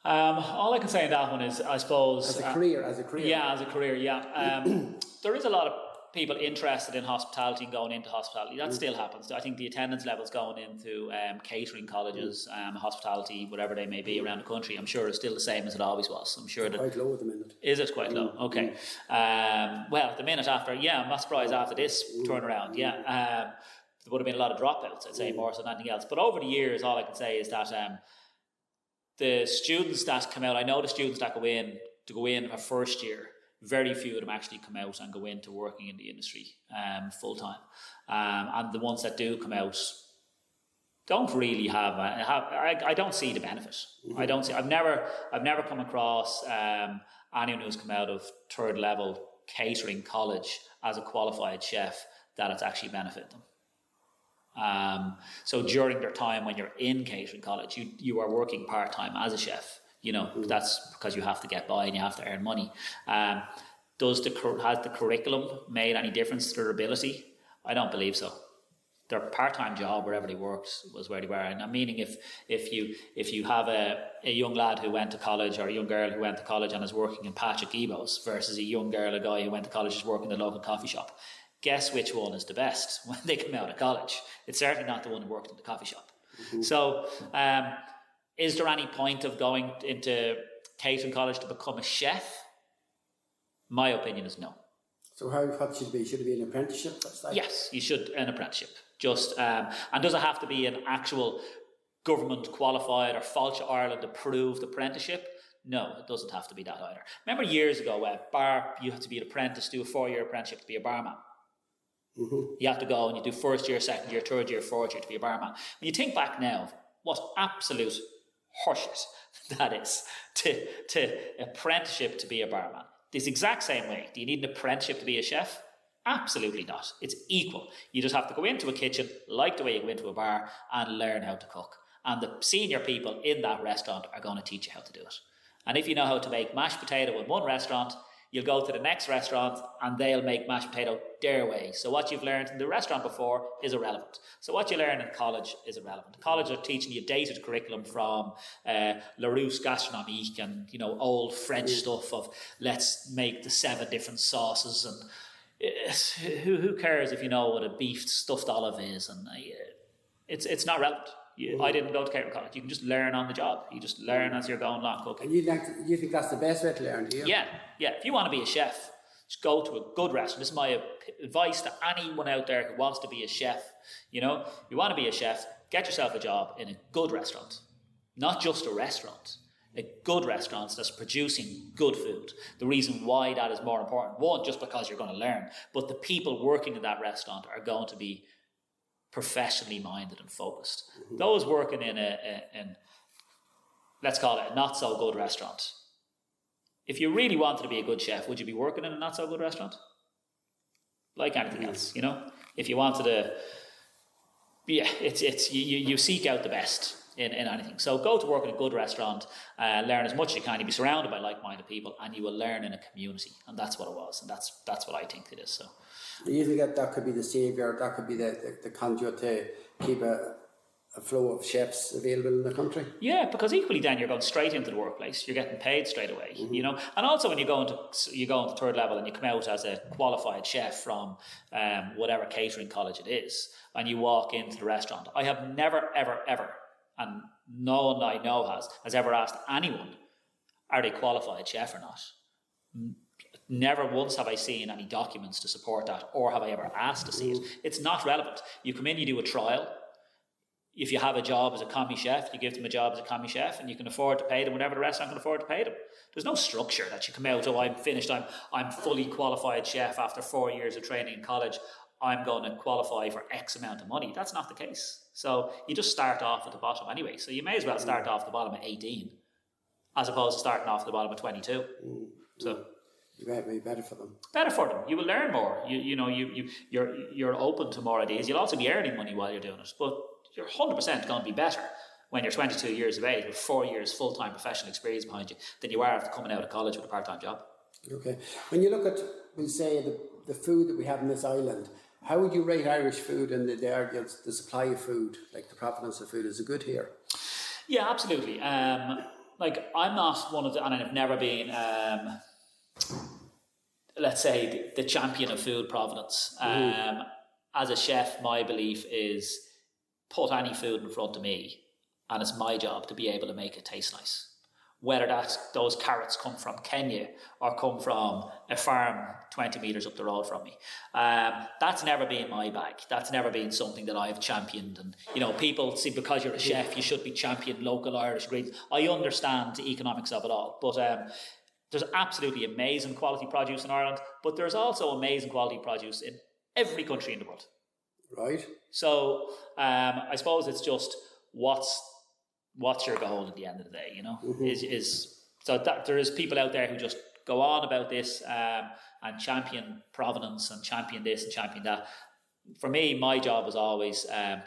All I can say in that one is, I suppose, as a career. Yeah, as a career. Yeah, there is a lot of people interested in hospitality and going into hospitality. That still happens. I think the attendance levels going into catering colleges, hospitality, whatever they may be around the country, I'm sure it's still the same as it always was. I'm sure it's quite low at the minute. Is it quite low? Okay. Well, the minute after, I'm not surprised after this turnaround. Yeah. There would have been a lot of dropouts, I'd say, more so than anything else. But over the years, all I can say is that the students that come out, I know the students that go in for first year, very few of them actually come out and go into working in the industry full time. And the ones that do come out don't really I don't see the benefit. I've never come across anyone who's come out of third level catering college as a qualified chef that it's actually benefited them. So during their time when you're in catering college, you are working part-time as a chef, you know, that's because you have to get by and you have to earn money. Has the curriculum made any difference to their ability? I don't believe so. their part-time job, wherever they worked, was where they were. And I'm meaning if you have a young lad who went to college or a young girl who went to college and is working in Patrick Ebo's versus a young girl, a guy who went to college is working in the local coffee shop, guess which one is the best when they come out of college? It's certainly not the one who worked in the coffee shop. Mm-hmm. So is there any point of going into catering college to become a chef? My opinion is no. So what should it be? Should it be an apprenticeship? Yes, you should, an apprenticeship. Just and does it have to be an actual government qualified or Fáilte Ireland approved apprenticeship? No, it doesn't have to be that either. Remember years ago, you had to be an apprentice, do a 4-year apprenticeship to be a barman. Mm-hmm. You have to go and you do first year, second year, third year, fourth year to be a barman. When you think back now, what absolute horseshit that is to apprenticeship to be a barman. This exact same way. Do you need an apprenticeship to be a chef? Absolutely not. It's equal. You just have to go into a kitchen like the way you go into a bar and learn how to cook. And the senior people in that restaurant are going to teach you how to do it. And if you know how to make mashed potato in one restaurant, you'll go to the next restaurant and they'll make mashed potato their way. So what you've learned in the restaurant before is irrelevant. So what you learn in college is irrelevant. College are teaching you dated curriculum from Larousse Gastronomique and, old French stuff of let's make the 7 different sauces. And who cares if you know what a beef stuffed olive is? And it's not relevant. I didn't go to catering college. You can just learn on the job. You just learn as you're going along cooking. And you think that's the best way to learn, do you? Yeah. If you want to be a chef, just go to a good restaurant. This is my advice to anyone out there who wants to be a chef. You want to be a chef, get yourself a job in a good restaurant. Not just a restaurant. A good restaurant that's producing good food. The reason why that is more important, one, just because you're going to learn, but the people working in that restaurant are going to be professionally minded and focused. Mm-hmm. Those working in let's call it a not so good restaurant. If you really wanted to be a good chef, would you be working in a not so good restaurant? Like anything else, If you wanted to, you seek out the best in anything. So go to work in a good restaurant, learn as much as you can. You'll be surrounded by like-minded people, and you will learn in a community. And that's what it was, and that's what I think it is. So. You think that could be the saviour, that could be the conduit to keep a flow of chefs available in the country? Yeah, because equally then you're going straight into the workplace, you're getting paid straight away, And also when you go into third level and you come out as a qualified chef from whatever catering college it is, and you walk into the restaurant. I have never, ever, ever, and no one I know has ever asked anyone, are they qualified chef or not? Never once have I seen any documents to support that, or have I ever asked to see it. It's not relevant. You come in, you do a trial. If you have a job as a commis chef, you give them a job as a commis chef, and you can afford to pay them whatever the restaurant can afford to pay them. There's no structure that you come out, I'm finished, I'm fully qualified chef after 4 years of training in college, I'm going to qualify for X amount of money. That's not the case. So you just start off at the bottom anyway. So you may as well start off at the bottom at 18 as opposed to starting off at the bottom at 22. So... It'd be better for them. Better for them. You will learn more. You're open to more ideas. You'll also be earning money while you're doing it. But you're 100% going to be better when you're 22 years of age with 4 years full-time professional experience behind you than you are after coming out of college with a part-time job. Okay. When you look at, we'll say, the food that we have in this island, how would you rate Irish food and the supply of food, like the provenance of food? Is it good here? Yeah, absolutely. I'm not one of the, and I've never been... let's say the champion of food provenance. As a chef, my belief is put any food in front of me and it's my job to be able to make it taste nice. Whether those carrots come from Kenya or come from a farm 20 metres up the road from me. That's never been my bag. That's never been something that I've championed. And, people see because you're a chef, you should be championing local Irish ingredients. I understand the economics of it all, but... there's absolutely amazing quality produce in Ireland, but there's also amazing quality produce in every country in the world. Right. So I suppose it's just what's your goal at the end of the day, so that there is people out there who just go on about this and champion provenance and champion this and champion that. For me, my job was always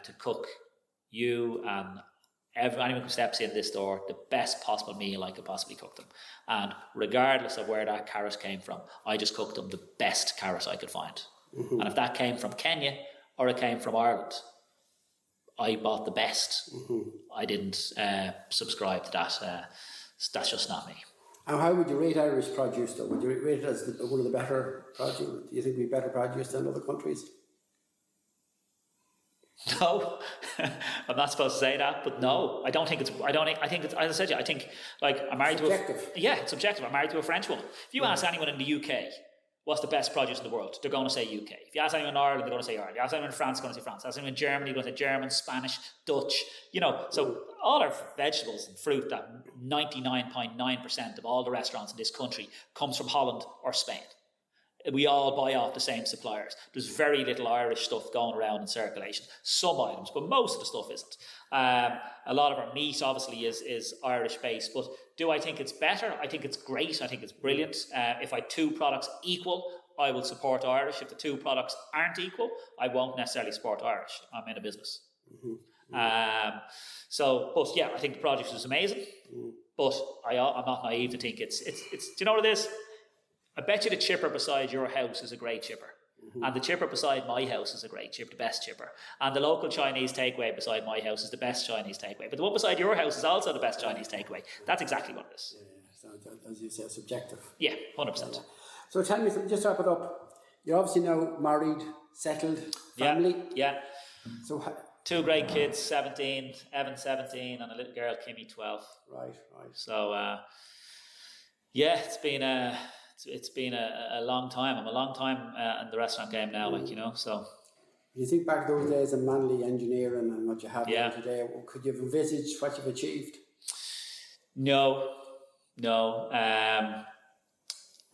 to cook you and anyone who steps in this door the best possible meal I could possibly cook them, and regardless of where that carrot came from, I just cooked them the best carrot I could find. And if that came from Kenya or it came from Ireland, I bought the best. I didn't subscribe to that. That's just not me. And how would you rate Irish produce though? Would you rate it as one of the better produce? Do you think we better produce than other countries? No, I'm not supposed to say that, but no, I think it's, as I said to you, I think, like, I'm married subjective. it's subjective. I'm married to a French woman. If you ask anyone in the UK, what's the best produce in the world, they're going to say UK. If you ask anyone in Ireland, they're going to say Ireland. If you ask anyone in France, they're going to say France. If you ask anyone in Germany, they're going to say German, Spanish, Dutch, so all our vegetables and fruit, that 99.9% of all the restaurants in this country comes from Holland or Spain. We all buy off the same suppliers. There's very little Irish stuff going around in circulation. Some items, but most of the stuff isn't. A lot of our meat, obviously, is Irish-based. But do I think it's better? I think it's great. I think it's brilliant. If I had two products equal, I will support Irish. If the two products aren't equal, I won't necessarily support Irish. I'm in a business. But yeah, I think the produce is amazing. But I'm not naive to think it's. Do you know what it is? I bet you the chipper beside your house is a great chipper. And the chipper beside my house is a great chipper, the best chipper. And the local Chinese takeaway beside my house is the best Chinese takeaway. But the one beside your house is also the best Chinese takeaway. That's exactly what it is. Yeah, so as you say, subjective. Yeah, 100%. Yeah. So tell me, just to wrap it up, you're obviously now married, settled, family. Yeah. So two great kids, 17, Evan 17, and a little girl, Kimmy 12. Right. So, it's been a long time. I'm a long time in the restaurant game now, so. You think back those days of manly engineering and what you have now today, could you have envisaged what you've achieved? No.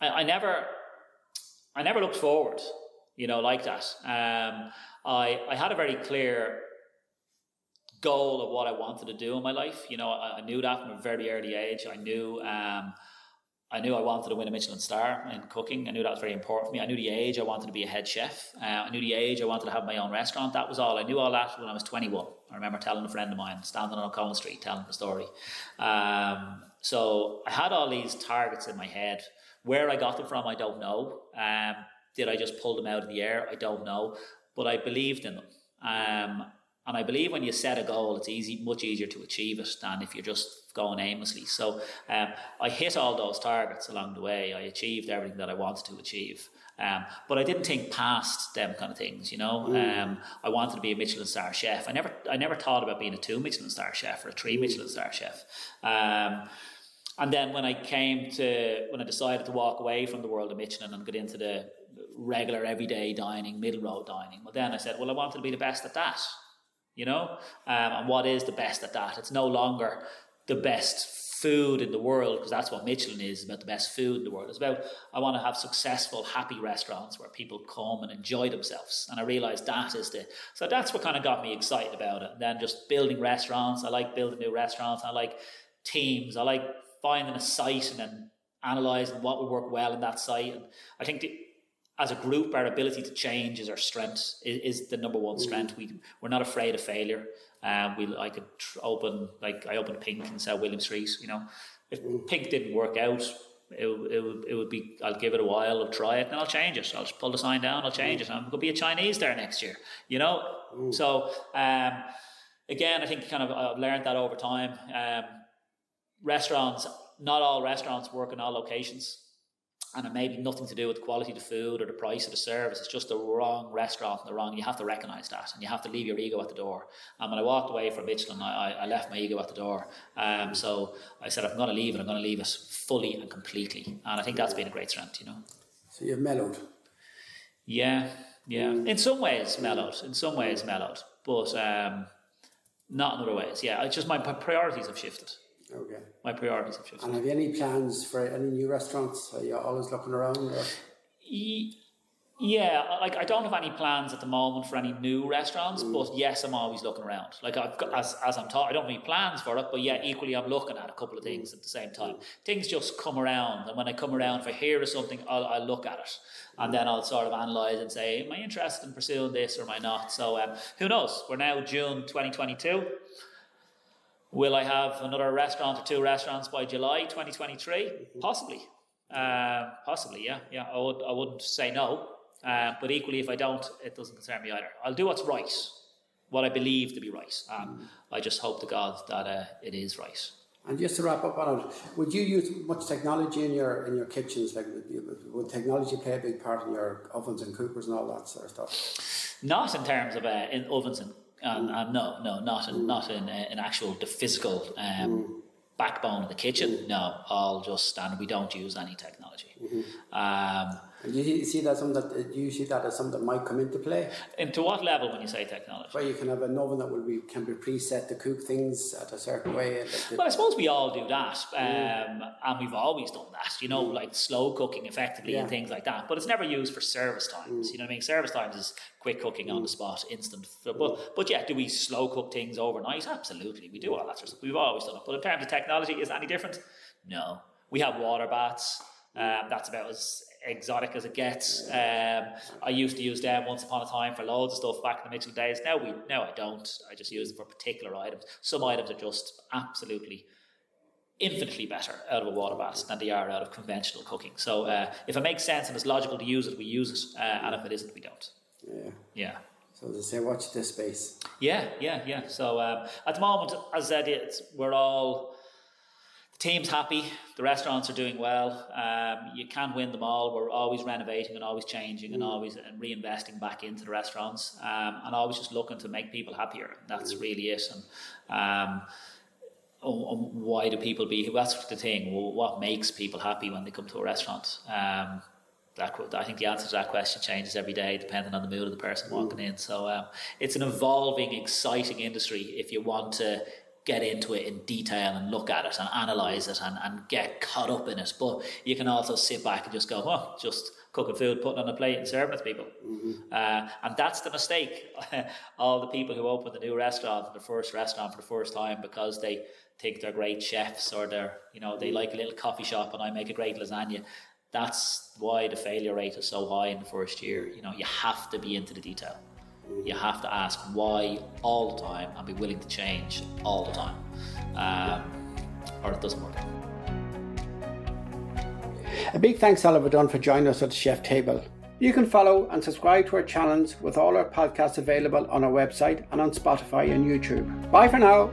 I never looked forward, like that. I had a very clear goal of what I wanted to do in my life. I knew that from a very early age. I knew I wanted to win a Michelin star in cooking. I knew that was very important for me. I knew the age I wanted to be a head chef. I knew the age I wanted to have my own restaurant. That was all. I knew all that when I was 21. I remember telling a friend of mine, standing on O'Connell Street, telling the story. So I had all these targets in my head. Where I got them from, I don't know. Did I just pull them out of the air? I don't know. But I believed in them. And I believe when you set a goal, it's much easier to achieve it than if you're just going aimlessly. So I hit all those targets along the way. I achieved everything that I wanted to achieve. But I didn't think past them kind of things, I wanted to be a Michelin star chef. I never thought about being a 2 Michelin star chef or a 3 Michelin star chef. And then when I decided to walk away from the world of Michelin and get into the regular everyday dining, middle road dining, well then I said, well, I wanted to be the best at that. And what is the best at that? It's no longer the best food in the world, because that's what Michelin is, about the best food in the world. It's about, I want to have successful, happy restaurants where people come and enjoy themselves. And I realised so that's what kind of got me excited about it. And then just building restaurants. I like building new restaurants. I like teams. I like finding a site and then analysing what would work well in that site. And I think as a group, our ability to change is our strength, is the number one strength. We're not afraid of failure. I opened Pink in South William Street. If Pink didn't work out, it would be, I'll give it a while, I'll try it, and I'll change it. I'll just pull the sign down, I'll change it. I'm going to be a Chinese there next year, So, again, I think I've learned that over time. Restaurants, not all restaurants work in all locations. And it may be nothing to do with the quality of the food or the price of the service. It's just the wrong restaurant and you have to recognise that, and you have to leave your ego at the door. And when I walked away from Michelin, I left my ego at the door. So I said, if I'm going to leave it, I'm going to leave it fully and completely. And I think that's been a great strength, So you've mellowed. Yeah. In some ways mellowed, but not in other ways. Yeah, it's just my priorities have shifted. Okay. My priorities have shifted. And have you any plans for any new restaurants? Are you always looking around? Or? Yeah, I don't have any plans at the moment for any new restaurants, but yes, I'm always looking around. Like I've got, as I'm talking, I don't have any plans for it, but yeah, equally I'm looking at a couple of things at the same time. Things just come around, and when I come around, if I hear of something, I'll look at it, and then I'll sort of analyse and say, am I interested in pursuing this or am I not? So who knows? We're now June 2022. Will I have another restaurant or 2 restaurants by July 2023? Possibly. Yeah. I wouldn't say no. But equally, if I don't, it doesn't concern me either. I'll do what's right, what I believe to be right. I just hope to God that it is right. And just to wrap up on it, would you use much technology in your kitchens? Like, would technology play a big part in your ovens and cookers and all that sort of stuff? Not in terms of in ovens and no, not in actual the physical backbone of the kitchen. No, all just standard. We don't use any technology. And do you see that as something that might come into play? Into what level when you say technology? Well, you can have an oven that can be preset to cook things at a certain way. Well, I suppose we all do that, and we've always done that. You know, like slow cooking effectively and things like that. But it's never used for service times. You know what I mean? Service times is quick cooking on the spot, instant. But yeah, do we slow cook things overnight? Absolutely, we do all that sort of stuff. We've always done it. But in terms of technology, is it any different? No. We have water baths. That's about as exotic as it gets. I used to use them once upon a time for loads of stuff back in the Michelin days. Now I don't. I just use them for particular items. Some items are just absolutely infinitely better out of a water bath than they are out of conventional cooking. So if it makes sense and it's logical to use it, we use it. And if it isn't, we don't. Yeah. So they say, watch this space. Yeah. So at the moment, as I said, we're all... The team's happy, the restaurants are doing well. You can't win them all. We're always renovating and always changing and always reinvesting back into the restaurants and always just looking to make people happier. That's really it. And why do people that's the thing. What makes people happy when they come to a restaurant? I think the answer to that question changes every day depending on the mood of the person walking in. So it's an evolving, exciting industry if you want to get into it in detail and look at it and analyse it and get caught up in it. But you can also sit back and just go, just cooking food, putting on a plate and serving it to people. And that's the mistake. All the people who open the new restaurant, the first restaurant for the first time because they think they're great chefs or they like a little coffee shop and I make a great lasagna. That's why the failure rate is so high in the first year. You have to be into the detail. You have to ask why all the time and be willing to change all the time, or it doesn't work out. A big thanks to Oliver Dunne for joining us at the Chef Table. You can follow and subscribe to our channels with all our podcasts available on our website and on Spotify and YouTube. Bye for now.